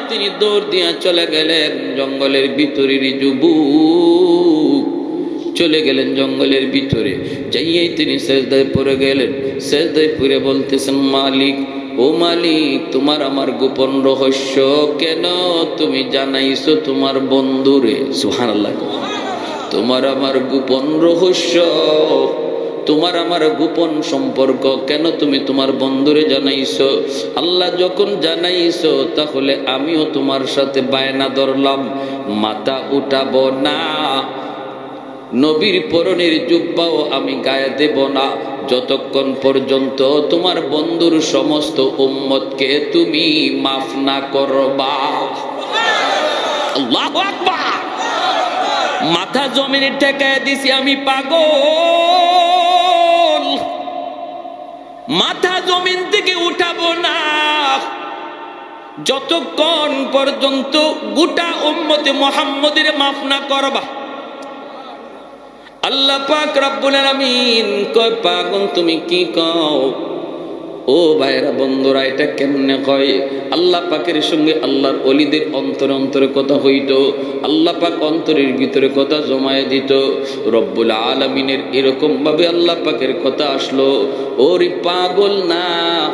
তিনি দৌড় দিয়া চলে গেলেন জঙ্গলের ভিতরেরই যুবক, চলে গেলেন জঙ্গলের ভিতরে। যাইয়াই তিনি সেজদায় পড়ে গেলেন। সেজদায় পড়ে বলতেছেন, মালিক, ও মালিক, তোমার আমার গোপন রহস্য কেন তুমি জানাইছো তোমার বন্ধুরে? সুবহানাল্লাহ। তোমার আমার গোপন রহস্য, তোমার আমার গোপন সম্পর্ক কেন তুমি তোমার বন্ধুরে জানাইছো? আল্লাহ যখন জানাইছো, তাহলে আমিও তোমার সাথে বায়না ধরলাম, মাথা উঠাবো না, নবীর পরনের জুব্বাও আমি গায়ে দেব না, যতক্ষণ পর্যন্ত তোমার বন্ধুর সমস্ত উম্মতকে তুমি মাফ না করবা। আল্লাহু আকবার। মাথা জমিনে ঠেকায় দিছি আমি পাগল, মাথা জমিন থেকে উঠাবো না যতক্ষণ পর্যন্ত গোটা উম্মতে মুহাম্মদের মাফ না করবা। আল্লাহ পাক রব্বুল আলামিন কয়, পাগল তুমি কি কও? ও ভাইরা বন্ধুরা, এটা কেমনে কয়? আল্লাহ পাকের সঙ্গে আল্লাহর ওলিদের অন্তরে অন্তরে কথা হইতো, আল্লাহ পাক অন্তরের ভিতরে কথা জমায়ে দিত। রব্বুল আলামিনের এরকম ভাবে আল্লাহ পাকের কথা আসলো। ওরে পাগল না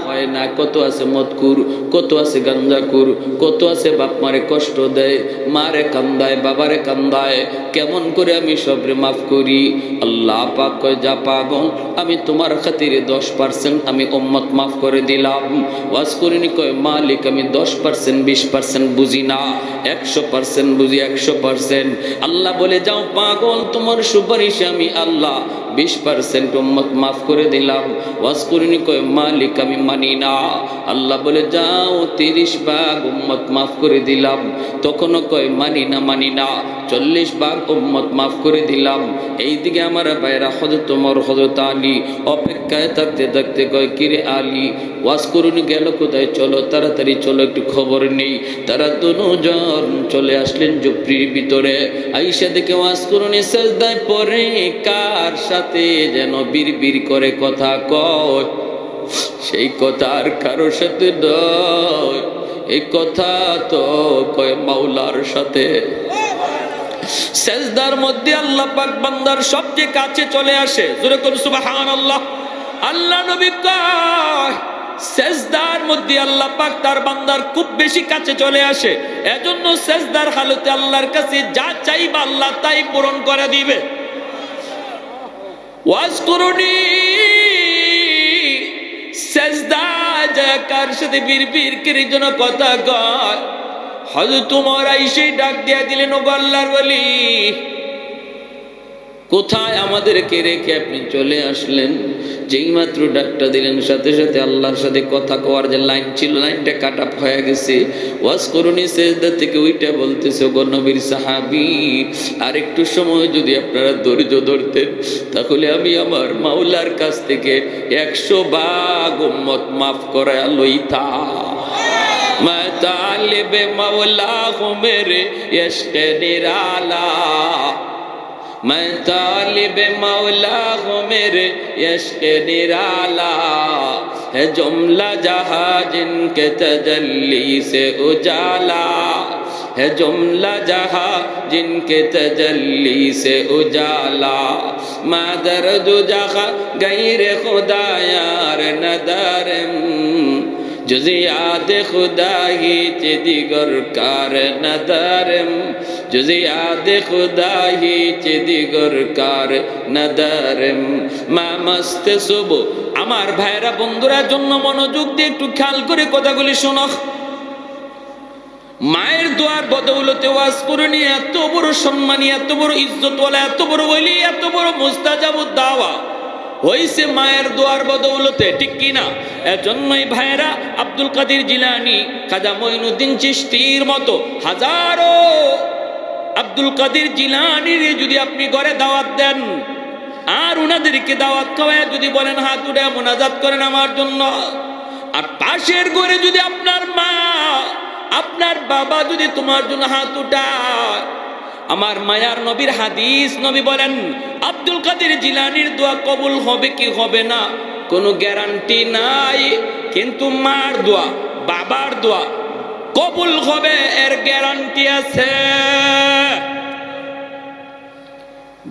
হয় না, কত আছে মদকুর, কত আছে গাঞ্জাকুর, কত আছে বাপ মারে কষ্ট দেয়, মারে কান্দায়, বাবারে কান্দায়, কেমন করে আমি সবরে মাফ করি? আল্লাহ পাক কয়, যা পাগল, আমি তোমার খাতিরে 10% আমি উম্মত মাফ করে দিলাম। ওয়াজ করিনি কয়, মালিক আমি 10% 20% বুঝি না, 100% বুঝি, 100%। আল্লাহ বলে, যাও পাগল, তোমার সুপারিশে আমি আল্লাহ 20% উম্মত মাফ করে দিলাম। ওয়াজ করিনি কয়, মালিক আমি মানি না। আল্লাহ বলে, যাও 30 ভাগ উম্মত মাফ করে দিলাম। তখনও কয়, মানি না, মানি না। 40 ভাগ উম্মত মাফ করে দিলাম। এইদিকে আমার ভাইরা হযরত ওমর, হযরত আলী অপেক্ষায় থাকতে থাকতে কয়, কিরে আলী, ওয়াজ করুনি গেল কোথায়? চলো তাড়াতাড়ি চলো, একটু খবর নেই। তারা দুজন চলে আসলেন ঝুপড়ির ভিতরে। আইসা দেখে ওয়াজ করুনি সেজদায় পড়ে কার সাথে যেন বিড়বিড় করে কথা কয়। সেই কথা আর কারোর সাথে নয়, এই কথা তো কয় মাওলার সাথে। সেজদার মধ্যে আল্লাহ পাক বান্দার সবচেয়ে কাছে চলে আসে। জোরে কোন সুবহানাল্লাহ। আল্লাহ নবী কয়, সেজদার মধ্যে আল্লাহ পাক তার বান্দার খুব বেশি কাছে চলে আসে। এজন্য সেজদার হালতে আল্লাহর কাছে যা চাইবা আল্লাহ তাই পূরণ করে দিবে। ওয়াজ করুনি সেজদা যায় কার সাথে বিড়বিড় করে যেন কথা কয়। হযরত ওমর আইসা ডাক দিয়া দিলেন, ও আল্লাহর ওলি, কোথায় আমাদেরকে রেখে আপনি চলে আসলেন? যেই মাত্র ডাকটা দিলেন, সাথে সাথে আল্লাহর সাথে কথা কওয়ার যে লাইন ছিল, লাইনটা কাট আপ হয়ে গেছে। ওয়াজ করুনি সেজদা থেকে ওইটা বলতেছে, গো নবীর সাহাবী, আর একটু সময় যদি আপনারা ধৈর্য ধরতেন, তাহলে আমি আমার মাওলার কাছ থেকে 100 ভাগ উম্মত মাফ করায়া লইতাম। मैं तालिब मौला हूँ मेरे इश्क़ निराला, मैं तालिब मौला हूँ मेरे इश्क़ निराला, है जुमला जहां जिनके तजल्ली से उजाला, है जुमला जहां जिनके तजल्ली से उजाला। मादर्द जहां गैर खुदा यार नदारम, जुज़ याद खुदा ही चे दिगर कार नदारम, जुज़ याद खुदा ही चे दिगर कार नदारम। মা মস্তে শুভ। আমার ভাইরা বন্ধুরা জন্য মনোযোগ দিয়ে একটু খেয়াল করে কথাগুলি শোনো। মায়ের দোয়ার বদৌলতে ওয়াজ করে নিয়ে এত বড় সম্মানী, এত বড় ইজ্জতওয়ালা, এত বড় ওলি, এত বড় মুস্তাজাবুদ দাওয়া হইছে মায়ের দোয়ার বদৌলতে, ঠিক কিনা? এজন্যই ভাইরা আব্দুল কাদের জিলানী, খাজা মঈনুদ্দিন চিশতির মতো হাজারো আব্দুল কাদের জিলানীর যদি আপনি ঘরে দাওয়াত দেন আর উনাদেরকে দাওয়াত খাওয়ায় যদি বলেন হাত উঠে মোনাজাত করেন আমার জন্য, আর পাশের ঘরে যদি আপনার মা আপনার বাবা যদি তোমার জন্য হাত উঠায়, আমার মায়ার নবীর হাদিস, নবী বলেন আব্দুল কাদের জিলানীর দোয়া কবুল হবে কি হবে না কোনো গ্যারান্টি নাই, কিন্তু মার দোয়া বাবার দোয়া কবুল হবে এর গ্যারান্টি আছে।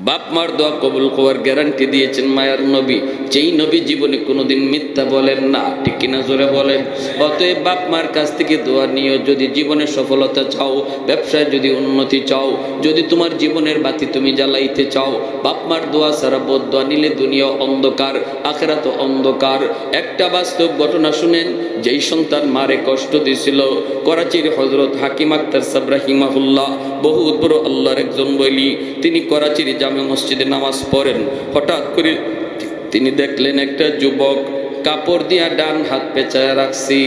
বাপ মার দোয়া কবুল হওয়ার গ্যারান্টি দিয়েছেন মায়ার নবী, যেই নবী জীবনে কোনোদিন মিথ্যা বলেন না, ঠিক কিনা জোরে বলেন। অতএব বাপ মার কাছ থেকে দোয়া নিও, যদি জীবনে সফলতা চাও, ব্যবসায় যদি উন্নতি চাও, যদি তোমার জীবনের বাতি তুমি জ্বালাইতে চাও, বাপ মার দোয়া ছাড়া বদদোয়া নিলে দুনিয়া অন্ধকার, আখিরাত অন্ধকার। একটা বাস্তব ঘটনা শুনেন, যেই সন্তান মারে কষ্ট দিয়েছিল, করাচির হযরত হাকিম আক্তার সাহেব রাহিমাহুল্লাহ, বহুত বড় আল্লাহর একজন বলি, তিনি করাচির জামে মসজিদে নামাজ পড়েন। হঠাৎ করে তিনি দেখলেন একটা যুবক কাপড় দিয়া ডান হাত পেঁচায় রাখছি,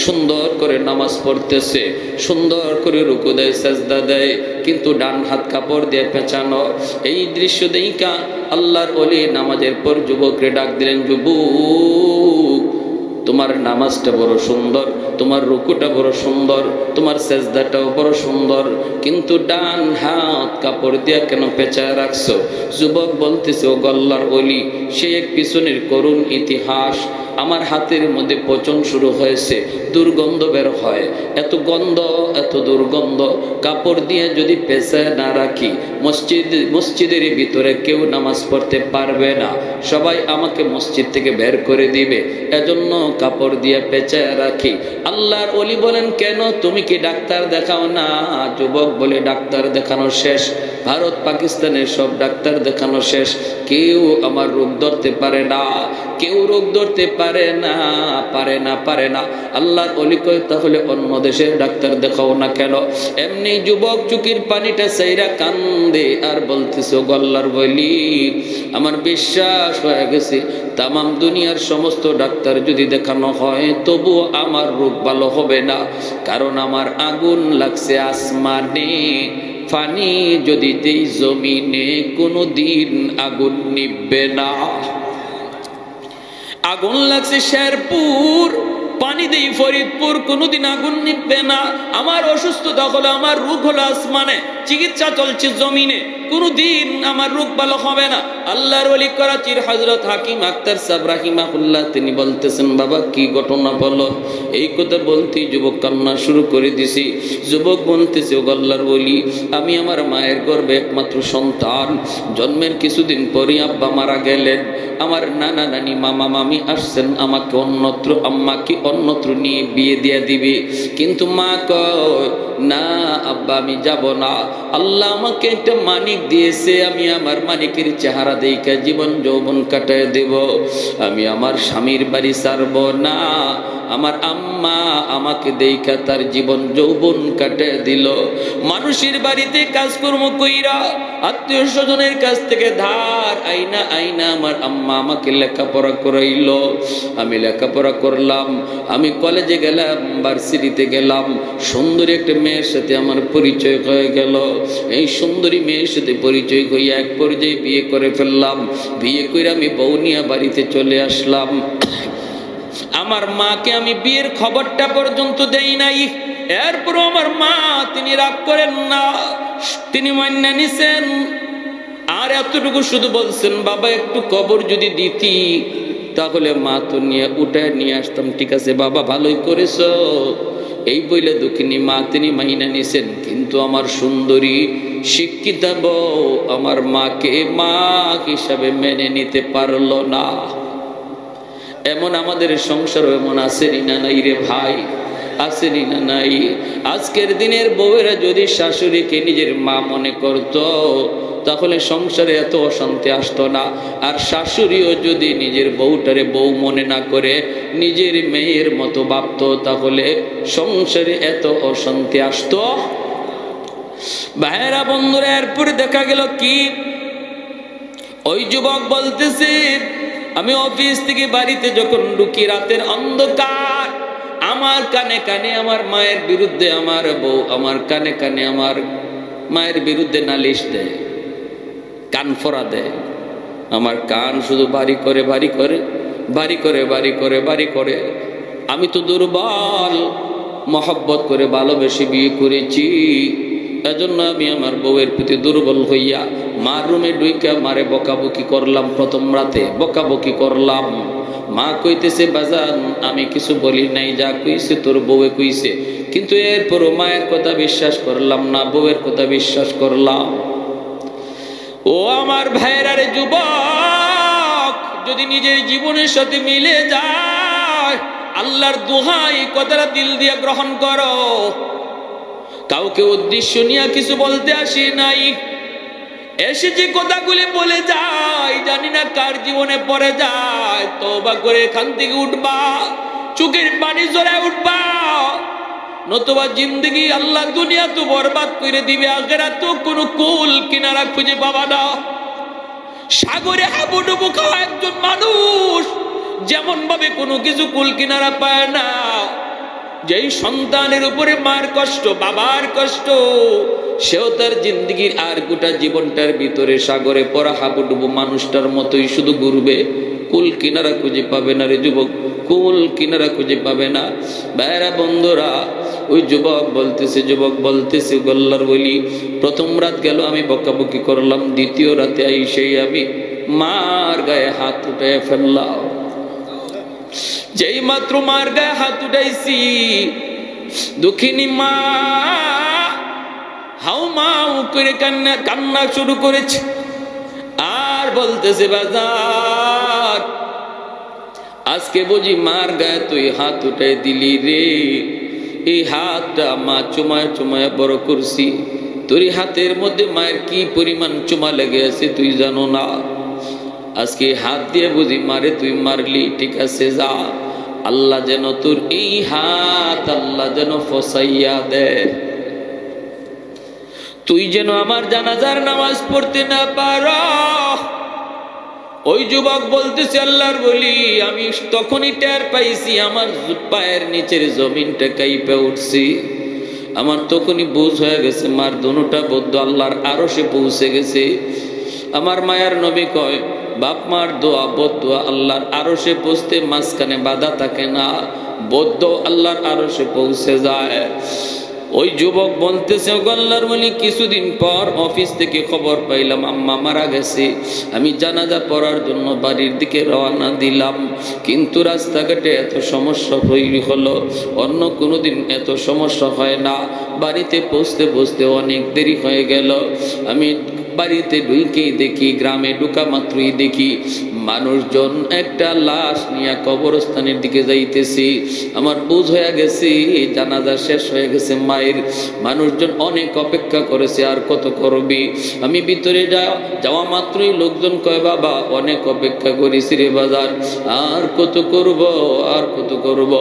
সুন্দর করে নামাজ পড়তেছে, সুন্দর করে রুকু দেয়, সাজদা দেয়, কিন্তু ডান হাত কাপড় দিয়ে পেঁচানো। এই দৃশ্য দেইকা আল্লাহর ওলি নামাজের পর যুবকরে ডাক দিলেন, যুবক তোমার নামাজটা বড় সুন্দর, তোমার রুকুটা বড় সুন্দর, তোমার সেজদাটাও বড় সুন্দর, কিন্তু ডান হাত কাপড় দিয়া কেন পেঁচায় রাখছো? যুবক বলতেছে, ও আল্লাহর ওলি, সে এক পিছনের করুণ ইতিহাস। আমার হাতের মধ্যে পচন শুরু হয়েছে, দুর্গন্ধ বের হয়, এত গন্ধ, এত দুর্গন্ধ, কাপড় দিয়ে যদি পেঁচায় না রাখি মসজিদের ভিতরে কেউ নামাজ পড়তে পারবে না, সবাই আমাকে মসজিদ থেকে বের করে দিবে, এজন্য কাপড় দিয়ে পেঁচায় রাখি। আল্লাহর ওলি বলেন, কেন তুমি কি ডাক্তার দেখাও না? যুবক বলে, ডাক্তার দেখানো শেষ, ভারত পাকিস্তানের সব ডাক্তার দেখানো শেষ, কেউ আমার রোগ ধরতে পারে না, কেউ রোগ ধরতে পারে না, পারে না, পারে না। আল্লাহর ওলি কয়, তাহলে অন্য দেশের ডাক্তার দেখাও না কেন? এমনি যুবক চুকির পানিটা চাইরা কান্দে আর বলতেছে, ও আল্লাহর ওলি, আমার বিশ্বাস হয়ে গেছে তামাম দুনিয়ার সমস্ত ডাক্তার যদি দেখানো হয় তবুও আমার রোগ ভালো হবে না, কারণ আমার আগুন লাগছে আসমানে, পানি যদি দেই জমিনে কোনদিন আগুন নিভবে না। আগুন লাগছে শেরপুর, পানি দেই ফরিদপুর, কোনদিন আগুন নিভবে না। আমার অসুস্থতা হলো, আমার রোগ হলো আসমানে, চিকিৎসা চলছে জমিনে, কোনদিন আমার রোগ ভালো হবে না। আল্লাহর ওলি করাচির হযরত হাকিম আক্তার সাহেব রাহিমাহুল্লাহ তিনি বলতেছেন, বাবা কি ঘটনা বলো? এই কথা বলতেই যুবক কান্না শুরু করে দিছি। যুবক বলতেছে, ও আল্লাহর ওলি, আমি আমার মায়ের গর্ভে একমাত্র সন্তান, জন্মের কিছুদিন পরই আব্বা মারা গেলেন, আমার নানা নানি মামা মামি আসছেন আমাকে অন্যত্র, আম্মাকে অন্যত্র নিয়ে বিয়ে দিয়ে দিবে, কিন্তু মা কয় না আব্বা আমি যাব না, আল্লাহ আমাকে একটা মানিক দিয়েছে, আমি আমার মানিকের চেহারা দেখে জীবন যৌবন কাটায় দেব, আমি আমার স্বামীর বাড়ি ছাড়ব না। আমার আম্মা আমাকে দেখা তার জীবন যৌবন কাটায় দিল, মানুষের বাড়িতে কাজকর্ম কইরা আত্মীয় স্বজনের কাছ থেকে ধার আইনা আইনা আমার আম্মা আমাকে লেখাপড়া করাইল, আমি লেখাপড়া করলাম, আমি কলেজে গেলাম, ভার্সিটিতে গেলাম, সুন্দরী একটা মেয়ের সাথে আমার পরিচয় হয়ে গেল, এই সুন্দরী মেয়ের সাথে পরিচয় হইয়া এক পর্যায়ে বিয়ে করে ফেললাম, বিয়ে করে আমি বউনিয়া বাড়িতে চলে আসলাম। আমার মাকে আমি বিয়ের খবরটা পর্যন্ত দেই নাই, এরপর আমার মা তিনি রাগ করেন না, তিনি মান্য নিছেন, আর এতটুকু শুধু বলছেন, বাবা একটু কবর যদি দিতি তাহলে মা তো উঠে নিয়ে আসতাম। ঠিক আছে বাবা, ভালোই করেছো। এই বইলে দুঃখিনী মা তিনি মাইনা নিছেন, কিন্তু আমার সুন্দরী শিক্ষিতা বউ আমার মাকে মা হিসাবে মেনে নিতে পারলো না। এমন আমাদের সংসার এমন আসেনি না নাই রে ভাই, আসেনি না নাই? আজকের দিনের বউয়েরা যদি শাশুড়িকে নিজের মা মনে করত, তাহলে সংসারে এত অশান্তি আসতো না। আর শাশুড়িও যদি নিজের বউটারে বউ মনে না করে নিজের মেয়ের মতো ভাবতো, তাহলে সংসারে এত অশান্তি আসতো। ভাইরা বন্ধুরা, এরপরে দেখা গেল কি, ওই যুবক বলতেছে আমি অফিস থেকে বাড়িতে যখন ঢুকি রাতের অন্ধকার, আমার কানে কানে আমার মায়ের বিরুদ্ধে আমার বউ আমার কানে কানে আমার মায়ের বিরুদ্ধে নালিশ দেয়, কান ফোড়া দেয়। আমার কান শুধু বাড়ি করে বাড়ি করে বাড়ি করে বাড়ি করে বাড়ি করে। আমি তো দুর্বল, মহব্বত করে ভালোবেসে বিয়ে করেছি, এজন্য আমি আমার বউয়ের প্রতি দুর্বল হইয়া মার রুমে ঢুইকা মারে বকাবকি করলাম। প্রথম রাতে বকাবকি করলাম। মা কইতেছে বাজান আমি কিছু বলি নাই, যা কইছে তোর বউয়ে কইছে। কিন্তু এরপরও মায়ের কথা বিশ্বাস করলাম না, বউয়ের কথা বিশ্বাস করলাম। ও আমার ভাইয়েরা রে যুবক, যদি নিজের জীবনের সাথে মিলে যায়, আল্লাহর দোহাই কথাটা দিল দিয়ে গ্রহণ করো। কাউকে উদ্দেশ্য নিয়ে কিছু বলতে আসি নাই, এসে যে কথাগুলি বলে যায় জানি না কার জীবনে পড়ে যায়। তওবা করে এখান থেকে উঠবা, চোখের পানি ঝরায় উঠবা, নতুবা জিন্দগি আল্লাহ দুনিয়া তো বরবাদ করে দিবে, আখিরাত তো কোনো কুল কিনারা খুঁজে পাবা না। সাগরে হাবুডুবু খাওয়া একজন মানুষ যেমন ভাবে কোনো কিছু কুল কিনারা পায় না, যেই সন্তানের উপরে মার কষ্ট বাবার কষ্ট, সেও তার জিন্দগির আর গোটা জীবনটার ভিতরে সাগরে পড়া হাবুডুবু মানুষটার মতোই শুধু ঘুরবে, কুল কিনারা খুঁজে পাবে না রে যুবক, কুল কিনারা খুঁজে পাবে না। ভাইরা বন্ধুরা, ওই যুবক বলতেছে গল্লার বলি, প্রথম রাত গেল আমি বকাবকি করলাম, দ্বিতীয় রাতে আইসেই আমি মার গায়ে হাত উঠে ফেললাম। যেই মাত্র মার গায়ে হাত উঠাইছি, দুঃখিনী মা হাউ মাউ করে কান্না শুরু করেছে। আর বলতেছে বাজার আজকে বুঝি মার গায়ে তুই হাত উঠাই দিলি রে, এই হাতটা মা চুমায় চুমায় বড় করছি, তোর হাতের মধ্যে মায়ের কি পরিমাণ চুমা লেগে আছে তুই জানো না। আজকে হাত দিয়ে বুঝি মারে তুই মারলি, ঠিক আছে যা, আল্লাহ যেন তোর এই হাত আল্লাহ যেন ফসাইয়া দে, তুই যেন আমার জানাজার নামাজ পড়তে না পারো। ওই যুবক বলতেছে আল্লাহর বলি, আমি তখনই টের পাইছি আমার পায়ের নিচের জমিনটা কাইপে উঠছি। আমার তখনই বুঝ হয়ে গেছে মার দুটা বদ্ধ আল্লাহর আরশে পৌঁছে গেছে। আমার মায়ার নবী কয়, বাপ মার দোয়া বদদোয়া আল্লাহর আরশে পৌঁছতে মাঝখানে বাধা থাকে না, বদ্ধ আল্লাহর আরশে পৌঁছে যায়। ওই যুবক বলতেছে আল্লাহর ওলি, কিছুদিন পর অফিস থেকে খবর পাইলাম আম্মা মারা গেছে। আমি জানাজা পড়ার জন্য বাড়ির দিকে রওনা দিলাম, কিন্তু রাস্তাঘাটে এত সমস্যা হলো, অন্য কোনোদিন এত সমস্যা হয় না। বাড়িতে পৌঁছতে পৌঁছতে অনেক দেরি হয়ে গেল। আমি বাড়িতে ঢুকেই দেখি, গ্রামে ঢুকা মাত্রই দেখি মানুষজন একটা লাশ নিয়ে কবরস্থানের দিকে যাইতেছি। আমার বুঝ হয়ে গেছে জানাজা শেষ হয়ে গেছে মায়ের। মানুষজন অনেক অপেক্ষা করেছে, আর কত করবি। আমি ভিতরে যাওয়া মাত্রই লোকজন কয়, বাবা অনেক অপেক্ষা করেছি রে বাজার, আর কত করব আর কত করব।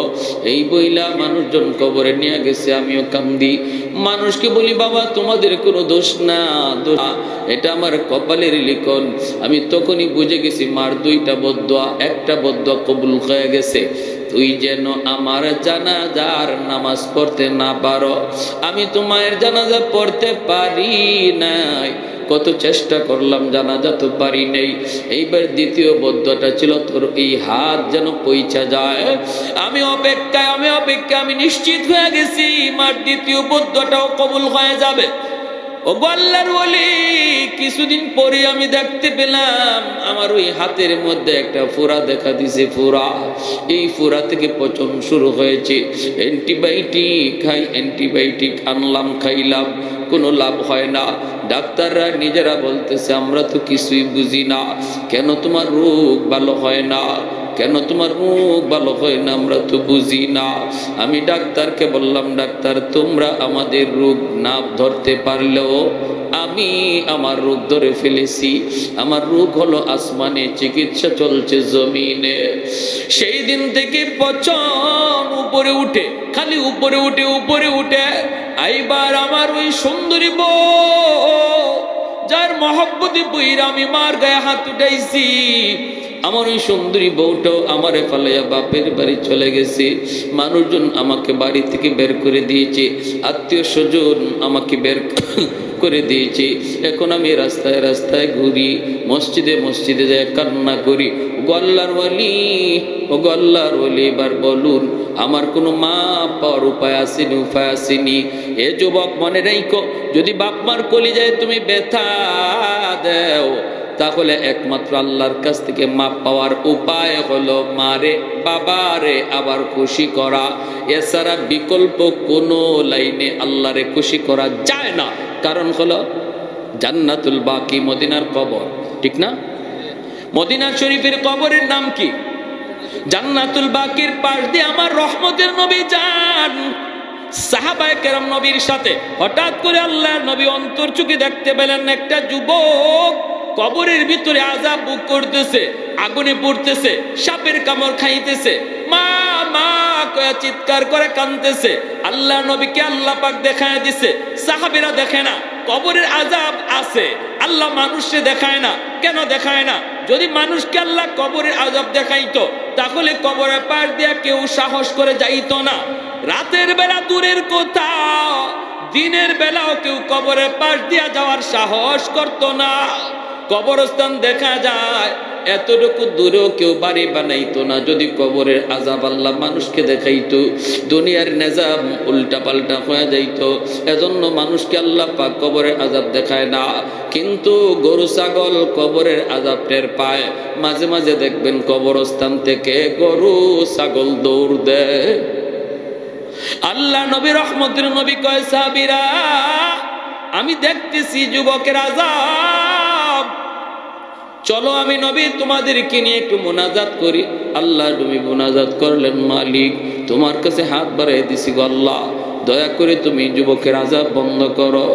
এই বইলা মানুষজন কবরে নিয়ে গেছে, আমিও কান্দি। মানুষকে বলি, বাবা তোমাদের কোনো দোষ না, এটা আমার কপালের লিখন। আমি তখনই বুঝে গেছি মার দুইটা বদদোয়া, একটা বদদোয়া কবুল হয়ে গেছে। তুই যেন আমার জানাজার নামাজ পড়তে না পারো। আমি তোমার জানাজা পড়তে পারি নাই, কত চেষ্টা করলাম, জানাজা তো পারি নাই। এইবার দ্বিতীয় বদদোয়াটা ছিল, তোর এই হাত যেন পৌঁছা যায়। আমি অপেক্ষায় আমি নিশ্চিত হয়ে গেছি মার দ্বিতীয় বদদোয়াটাও কবুল হয়ে যাবে। ওগো আল্লাহর ওলি, কিছুদিন পরে আমি দেখতে পেলাম আমার ওই হাতের মধ্যে একটা ফোঁড়া দেখা দিছে। ফোঁড়া, এই ফোঁড়া থেকে পচন শুরু হয়েছে। অ্যান্টিবায়োটিক খাই, অ্যান্টিবায়োটিক আনলাম, খাইলাম, কোনো লাভ হয় না। ডাক্তাররা নিজেরা বলতেছে আমরা তো কিছুই বুঝি না, কেন তোমার রোগ ভালো হয় না, কেন তোমার মুখ ভালো হয় না, আমরা তো বুঝি না। আমি ডাক্তারকে বললাম, ডাক্তার তোমরা আমাদের রোগ না ধরতে পারলেও আমি আমার রোগ ধরে ফেলেছি। আমার রোগ হলো আসমানে, চিকিৎসা চলছে জমিনে। সেই দিন থেকে পচন উপরে উঠে, খালি উপরে উঠে উপরে উঠে। এইবার আমার ওই সুন্দরী বউ, যার মহব্বতে বইরা আমি মার গায়ে হাত উঠাইছি, আমার ওই সুন্দরী বউটাও আমারে ফালাইয়া বাপের বাড়ি চলে গেছে। মানুষজন আমাকে বাড়ি থেকে বের করে দিয়েছে, আত্মীয় স্বজন আমাকে বের করে দিয়েছে। এখন আমি রাস্তায় রাস্তায় ঘুরি, মসজিদে মসজিদে যাই কান্না করি। ওগো আল্লাহর ওলি, ওগো আল্লাহর ওলি, এবার বলুন আমার কোনো মা পাওয়ার উপায় আসেনি, উপায় আসেনি। এ যুবক মনে রাখো, যদি বাপ মার কলিজায় তুমি ব্যথা দেও, তাহলে একমাত্র আল্লাহর কাছ থেকে মাপ পাওয়ার উপায় হলো মারে বাবারে আবার খুশি করা। এছাড়া বিকল্প কোনো লাইনে আল্লাহরে খুশি করা যায় না। কারণ হলো জান্নাতুল বাকি, মদিনার কবর, ঠিক না? মদিনা শরীফের কবরের নাম কি? জান্নাতুল বাকির পাশ দিয়ে আমার রহমতের নবী যান। সাহাবায়ে কেরাম নবীর সাথে হঠাৎ করে আল্লাহর নবী অন্তর চোখে দেখতে পেলেন একটা যুবক কবরের ভিতরে আযাব ভোগ করতেছে, আগুনে পড়তেছে, সাপের কামড় খাইতেছে, মা মা কয়ে চিৎকার করে কাঁদতেছে। আল্লাহ নবীকে আল্লাহ পাক দেখায় দিছে, সাহাবীরা দেখে না। কবরের আযাব আছে, আল্লাহ মানুষকে দেখায় না। কেন দেখায় না? যদি মানুষকে আল্লাহ কবরের আযাব দেখাইতো, তাহলে কবরের পাশ দিয়ে কেউ সাহস করে যাইতো না। রাতের বেলা দূরের কথা, দিনের বেলাও কেউ কবরের পাশ দিয়ে যাওয়ার সাহস করতো না। কবরস্থান দেখা যায়, এতটুকু দূরেও কেউ বাড়ি বানাইতো না যদি কবরের আযাব আল্লাহ মানুষকে দেখাইতো। দুনিয়ার নিজাম উল্টা পাল্টা হয়ে যাইতো। এজন্য মানুষকে আল্লাহ পাক কবরের আযাব দেখায় না। কিন্তু গরু ছাগল কবরের আযাব টের পায়। মাঝে মাঝে দেখবেন কবরস্থান থেকে গরু ছাগল দৌড় দেয়। আল্লাহ নবী রহমতের নবী কয়, সাহাবীরা আমি দেখতেছি যুবকের আযাব, চলো আমি নবী তোমাদেরকে নিয়ে একটু মুনাজাত করি। আল্লাহ নবী মুনাজাত করলেন, মালিক তোমার কাছে হাত বাড়াই দিছি গো আল্লাহ, দয়া করে তুমি যুবকের আযাব বন্ধ করো।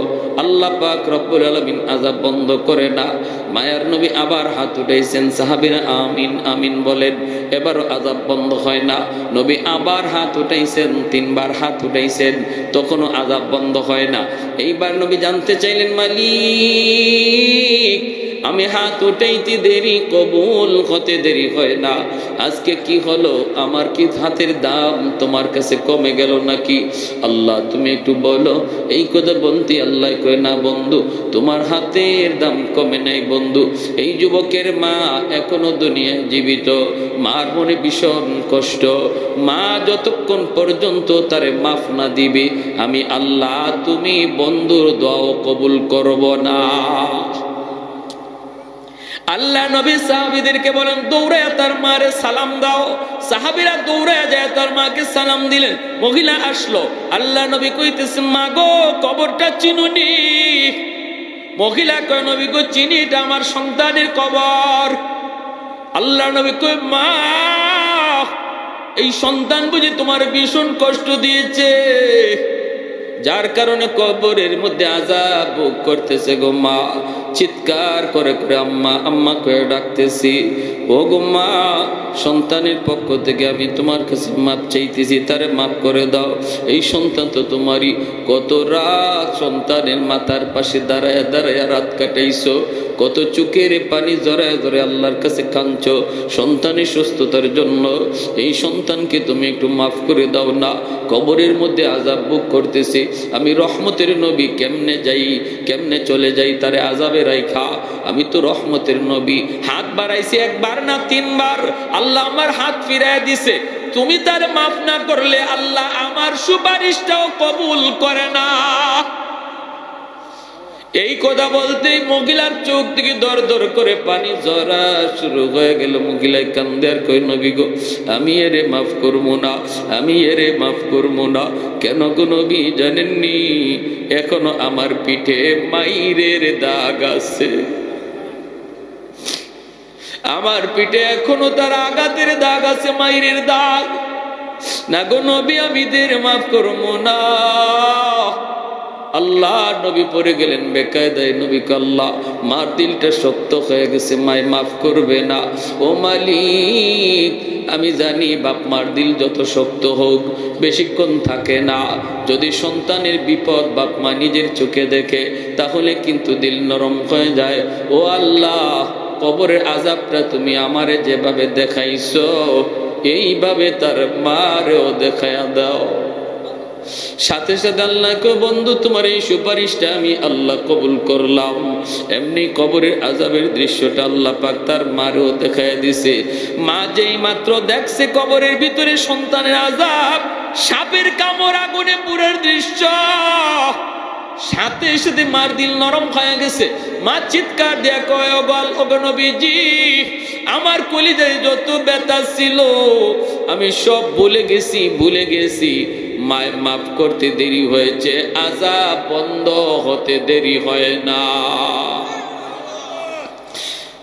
আল্লাহ পাক রব্বুল আলামিন আযাব বন্ধ করে না। মায়ার নবী আবার হাত উঠাইছেন, সাহাবীরা আমিন আমিন বলেন। এবারও আযাব বন্ধ হয় না। নবী আবার হাত উঠাইছেন, তিনবার হাত উঠাইছেন, তখনও আযাব বন্ধ হয় না। এইবার নবী জানতে চাইলেন, মালিক আমি হাত উঠাইতে দেরি, কবুল হতে দেরি হয় না, আজকে কি হলো? আমার কি হাতের দাম তোমার কাছে কমে গেল নাকি? আল্লাহ তুমি একটু বলো। এই কথা বলতে আল্লাহ কয়, না বন্ধু, তোমার হাতের দাম কমে নাই বন্ধু। এই যুবকের মা এখনো দুনিয়ায় জীবিত, মার মনে ভীষণ কষ্ট। মা যতক্ষণ পর্যন্ত তারে মাফ না দিবে, আমি আল্লাহ তুমি বন্ধুর দোয়াও কবুল করব না। আল্লাহ নবী সাহাবীদেরকে বলেন, দৌড়ায় তার মারে সালাম দাও। সাহাবীরা দৌড়ায় যায় তার মাকে সালাম দিলেন। মহিলা আসলো, আল্লাহ নবী কইতেছেন, মা গো কবরটা চিনুনি? মহিলা কয়, নবী গো চিনি, এটা আমার সন্তানের কবর। আল্লাহ নবী কয়, মা এই সন্তান বুঝি তোমার ভীষণ কষ্ট দিয়েছে, যার কারণে কবরের মধ্যে আযাব ভোগ করতেছে গো মা। চিৎকার করে করে আম্মা আম্মা করে ডাকতেছি। ও গো মা, সন্তানের পক্ষ থেকে আমি তোমার কাছে মাপ চাইতেছি, তারে মাফ করে দাও। এই সন্তান তো তোমারই। কত রাত সন্তানের মাথার পাশে দাঁড়ায় দাঁড়ায় রাত কাটাইছো, কত চোখের পানি জড়ায় জড়ায় আল্লাহর কাছে কাঁদছো সন্তানের সুস্থতার জন্য। এই সন্তানকে তুমি একটু মাফ করে দাও না, কবরের মধ্যে আযাব ভোগ করতেছে। আমি রহমতের নবী, কেমনে যাই, কেমনে চলে যাই তারে আযাবে রাইখা? আমি তো রহমতের নবী। হাত বাড়াইছি একবার না তিনবার, আল্লাহ আমার হাত ফিরায় দিছে। তুমি তারে মাফ না করলে আল্লাহ আমার সুপারিশটাও কবুল করে না। এই কথা বলতেই মহিলার চোখ থেকে দর দর করে পানি ঝরা শুরু হয়ে গেল। মহিলায় কান্দে আর কই, নবী গো, আমি এরে মাফ করবো না, আমি এরে মাফ করবো না। কেন গো নবী জানেননি? এখনো আমার পিঠে মাইরের দাগ আছে, আমার পিঠে এখনো তার আঘাতের দাগ আছে, মাইরের দাগ। না গো নবী, আমি দের মাফ করবো না। আল্লাহ নবী পড়ে গেলেন বেকায়দায়, নবী আল্লাহ, মার দিলটা শক্ত হয়ে গেছে, মায় মাফ করবে না। ও মালিক, আমি জানি বাপ মার দিল যত শক্ত হোক বেশিক্ষণ থাকে না। যদি সন্তানের বিপদ বাপ মা নিজের চোখে দেখে তাহলে কিন্তু দিল নরম হয়ে যায়। ও আল্লাহ, কবরের আযাবটা তুমি আমারে যেভাবে দেখাইছো এইভাবে তার মারেও দেখায়া দাও। সাথে সাথে আল্লাহ কয়, বন্ধু তোমার এই সুপারিশটা আমি আল্লাহ কবুল করলাম। এমনি কবরের আযাবের দৃশ্যটা আল্লাহ পাক তার মারেও দেখায় দিছে। মা যেই মাত্র দেখছে কবরের ভিতরে সন্তানের আযাব, সাপের কামড়, আগুনে পুরের দৃশ্য, সাথে সাথে মার দিল নরম হয়ে গেছে। মা চিৎকার দেয়া কয়, ও নবীজি, আমার কলিজায় যত ব্যথা ছিল আমি সব ভুলে গেছি। মায় মাফ করতে দেরি হয়েছে, আযাব বন্ধ হতে দেরি হয় না।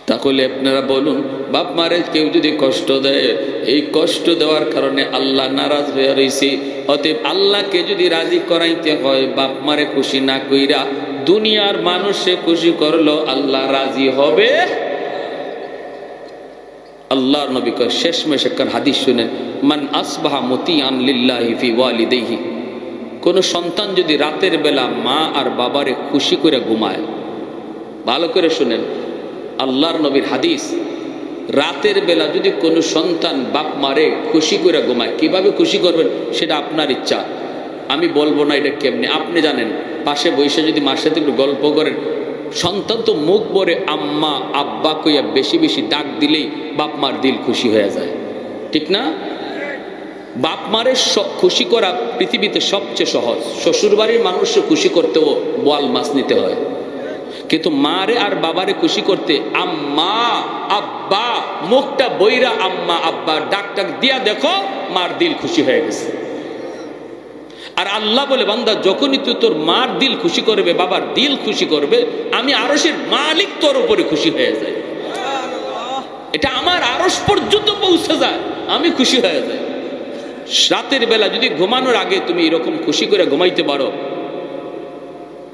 তাহলে আপনারা বলুন, বাপ মারে কেউ যদি কষ্ট দেয়, এই কষ্ট দেওয়ার কারণে আল্লাহ নারাজ হয়ে রয়েছে। অতএব আল্লাহকে যদি রাজি করাইতে হয়, বাপ মারে খুশি না কইরা দুনিয়ার মানুষে খুশি করলো আল্লাহ রাজি হবে। আল্লাহর নবী কয়, শেষমেশ একটা হাদিস শুনেন, মান আসবাহা মুতিআন লিল্লাহি ফি ওয়ালিদাইহি, কোন সন্তান যদি রাতের বেলা মা আর বাবারে খুশি করে ঘুমায়, ভালো করে শুনেন, আল্লাহর নবীর হাদিস, রাতের বেলা যদি কোনো সন্তান বাপ মারে খুশি করে ঘুমায়, কিভাবে খুশি করবেন সেটা আপনার ইচ্ছা, আমি বলবো না এটা কেমনে, আপনি জানেন। পাশে বসে যদি মার সাথে একটু গল্প করেন, সন্তান তো মুখ ভরে আম্মা আব্বা কইয়া বেশি বেশি ডাক দিলেই বাপ মার দিল খুশি হয়ে যায়, ঠিক না? বাপ মারে খুশি করা পৃথিবীতে সবচেয়ে সহজ। শ্বশুর বাড়ির মানুষকে খুশি করতেও বোয়াল মাছ নিতে হয়, কিন্তু মারে আর বাবারে খুশি করতে আম্মা আব্বা, মুখটা বইরা আম্মা আব্বা ডাক ডাক দিয়া দেখো মার দিল খুশি হয়ে গেছে। আর আল্লাহ বলে, বান্দা যখনই তুই তোর মার দিল খুশি করবে, বাবার দিল খুশি করবে, আমি আরশের মালিক তোর উপরে খুশি হয়ে যায়। এটা আমার আরশ পর্যন্ত পৌঁছে যায়, আমি খুশি হয়ে যাই। রাতের বেলা যদি ঘুমানোর আগে তুমি এরকম খুশি করে ঘুমাইতে পারো,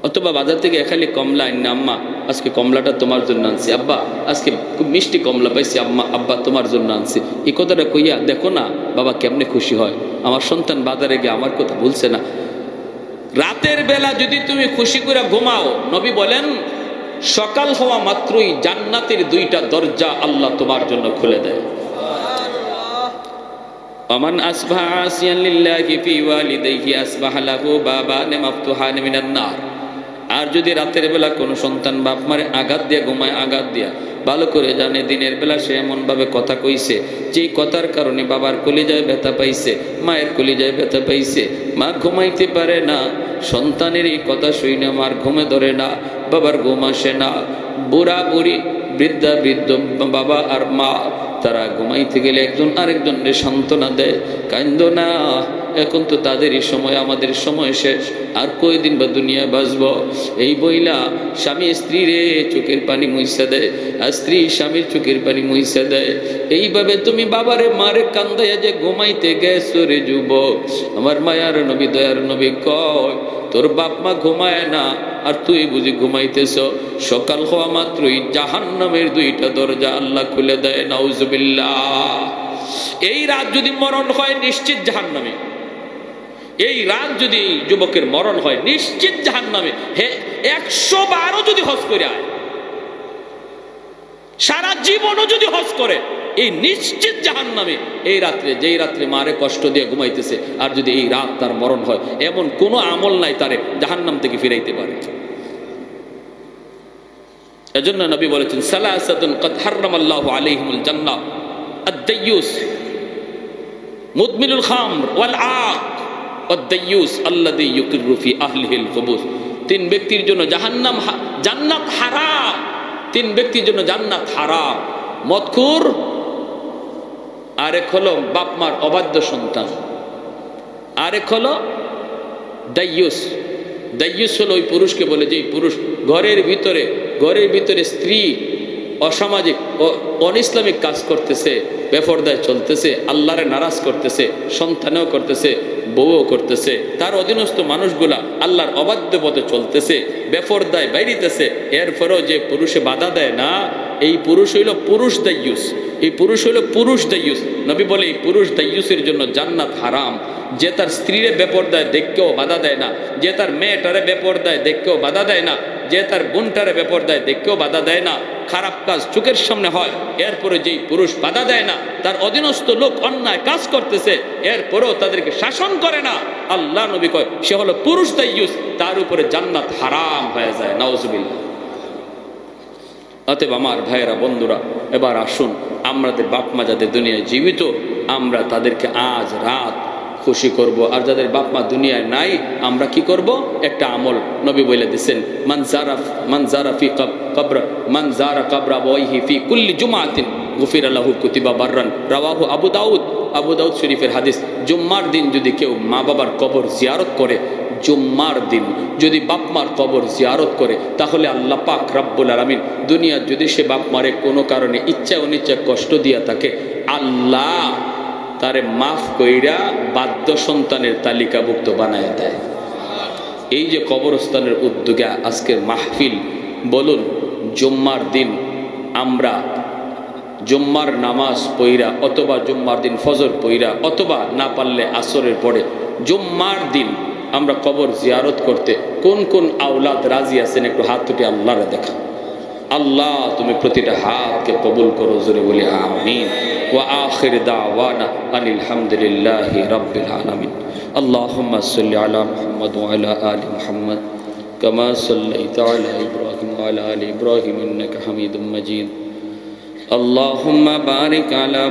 অথবা বাজার থেকে এখানে কমলা আইন, আম্মা আজকে কমলাটা তোমার জন্য আনছি, আব্বা আজকে খুব মিষ্টি কমলা পাইছি, আম্মা আব্বা তোমার জন্য আনছি, এই কথাটা কইয়া দেখো না বাবা কেমনে খুশি হয়, আমার সন্তান বাজারে গিয়ে আমার কথা ভুলছে না। রাতের বেলা যদি তুমি খুশি করে ঘুমাও, নবী বলেন সকাল হওয়া মাত্রই জান্নাতের দুইটা দরজা আল্লাহ তোমার জন্য খুলে দেয়। ওমান আসবাহা আসিয়ান লিল্লাহি ফি ওয়ালিদাইহি আসবাহা লাহু বাবান মাফতুহান মিনান নার। আর যদি রাতের বেলা কোনো সন্তান বাপ মারে আঘাত দিয়া ঘুমায়, আঘাত দিয়া, ভালো করে জানে দিনের বেলা সে এমনভাবে কথা কইছে যেই কথার কারণে বাবার কলিজায় ব্যথা পাইছে, মায়ের কলিজায় ব্যথা পাইছে, মা ঘুমাইতে পারে না, সন্তানের এই কথা শুনে মার ঘুমে ধরে না, বাবার ঘুম আসে না, বুড়া বুড়ি বৃদ্ধা বৃদ্ধ বাবা আর মা তারা ঘুমাইতে গেলে একজন আরেকজনের সান্ত্বনা দেয়, কান্দো না, এখন তো তাদেরই সময়, আমাদের সময় শেষ, আর কয়দিন বা দুনিয়া বাঁচবো। এই বইলা স্বামী স্ত্রীরে চোখের পানি মুইসা দেয়, আর স্ত্রী স্বামীর চোখের পানি মুইসা দেয়। এইভাবে তুমি বাবারে মারে কান্দাইয়া যে ঘুমাইতে গেছো রে যুবক, আমার মায়ার নবী দয়ার নবী কয় তোর বাপ মা ঘুমায় না আর তুই বুঝি ঘুমাইতেছ, সকাল হওয়া মাত্রই জাহান্নামের দুইটা দরজা আল্লাহ খুলে দেয়। নাউজুবিল্লাহ। এই রাত যদি মরণ হয় নিশ্চিত জাহান্নামে, এই রাত যদি যুবকের মরণ হয় নিশ্চিত জাহান্নামে। হে 100 বারও যদি হজ করে আয়, সারা জীবনও যদি হজ করে, এই নিশ্চিত জাহান্নামে। এই রাত্রে, যেই রাত্রে মারে কষ্ট দিয়ে ঘুমাইতেছে, আর যদি এই রাত তার মরণ হয়, এমন কোনো আমল নাই তারে জাহান্নাম থেকে ফিরাইতে পারে। এজন্য নবী বলেছেন সালাসাতুন কদ হারামাল্লাহু আলাইহিমুল জান্নাহ, আদ-দাইয়ুস মুদমিনুল খামর ওয়াল আক ওয়াদ-দাইয়ুস আল্লাযী ইউকিরু ফি আহলিহিল খুবুস। তিন ব্যক্তির জন্য জাহান্নাম জান্নাত হারাম, তিন ব্যক্তির জন্য জান্নাত হারাম। মদখুর, আরেক হলো বাপ মার অবাধ্য সন্তান, আরেক হলো দাইয়ুস। দাইয়ুস হলো ওই পুরুষকে বলে যে পুরুষ ঘরের ভিতরে স্ত্রী অসামাজিক অনইসলামিক কাজ করতেছে, বেপরদায় চলতেছে, আল্লাহরে নারাজ করতেছে, সন্তানেও করতেছে, বউও করতেছে, তার অধীনস্থ মানুষগুলা আল্লাহর অবাধ্য পথে চলতেছে, বেপরদায় বাইরিতেছে, এরপরেও যে পুরুষে বাধা দেয় না, এই পুরুষ হইল পুরুষ দাইয়ুস। এই পুরুষ হইল পুরুষ দাইয়ুস। নবী বলে এই পুরুষ দাইয়ুসের জন্য জান্নাত হারাম। যে তার স্ত্রীরে বেপরদায় দেখকেও বাধা দেয় না, যে তার মেয়েটারে বেপরদায় দেখকেও বাধা দেয় না, যে তার বোনটারে বেপরদায় দেখকেও বাধা দেয় না, খারাপ কাজ চোখের সামনে হয়, এরপরে যেই পুরুষ বাধা দেয় না, তার অধীনস্থ লোক অন্যায় কাজ করতেছে, এরপরেও তাদেরকে শাসন করে না, আল্লাহ নবী কয় সে হলো পুরুষ দাইয়ুস, তার উপরে জান্নাত হারাম হয়ে যায়। নাউজুবিল্লাহ। অতএব আমার ভাইয়েরা, বন্ধুরা, এবার আসুন আমাদের বাপ মা যাদের দুনিয়ায় জীবিত, আমরা তাদেরকে আজ রাত খুশি করব। আর যাদের বাপ মা দুনিয়ায় নাই, আমরা কি করব? একটা আমল নবী বলে দিচ্ছেন, মান জারা কবরা আবাইহি ফি কুল্লি জুমাতিন গুফিরা লাহু কুতিবা বাররান। রাওয়াহু আবু দাউদ শরীফের হাদিস। জুম্মার দিন যদি কেউ মা বাবার কবর জিয়ারত করে, জুম্মার দিন যদি বাপ মার কবর জিয়ারত করে, তাহলে আল্লাহ পাক রব্বুল আলামিন দুনিয়ার যদি সে বাপ মারে কোনো কারণে ইচ্ছা অনিচ্ছা কষ্ট দিয়া থাকে, আল্লাহ তারে মাফ কইরা বাধ্য সন্তানের তালিকাভুক্ত বানায় দেয়। এই যে কবরস্থানের উদ্যোগে আজকের মাহফিল, বলুন জুম্মার দিন আমরা জুম্মার নামাজ পইরা, অথবা জুম্মার দিন ফজর পইরা, অথবা না পারলে আসরের পরে জুম্মার দিন আমরা কবর জিয়ারত করতে কোন কোন আওলাদ রাজি আছেন? একটু হাত তুলে আল্লাহরে দেখা। আল্লাহ তুমি প্রতিটা হাতকে কবুল করো, জোরে বলি আমিন। ওয়া আখির দাওয়ানা আনিল হামদুলিল্লাহি রাব্বিল আলামিন। আল্লাহুম্মা সাল্লি আলা মুহাম্মদ ওয়া আলা আলি মুহাম্মদ কামা সাল্লাইতা আলা ইব্রাহিম ওয়া আলা আলি ইব্রাহিম ইন্নাকা হামিদুম মাজিদ। আল্লাহুম্মা বারিক আলা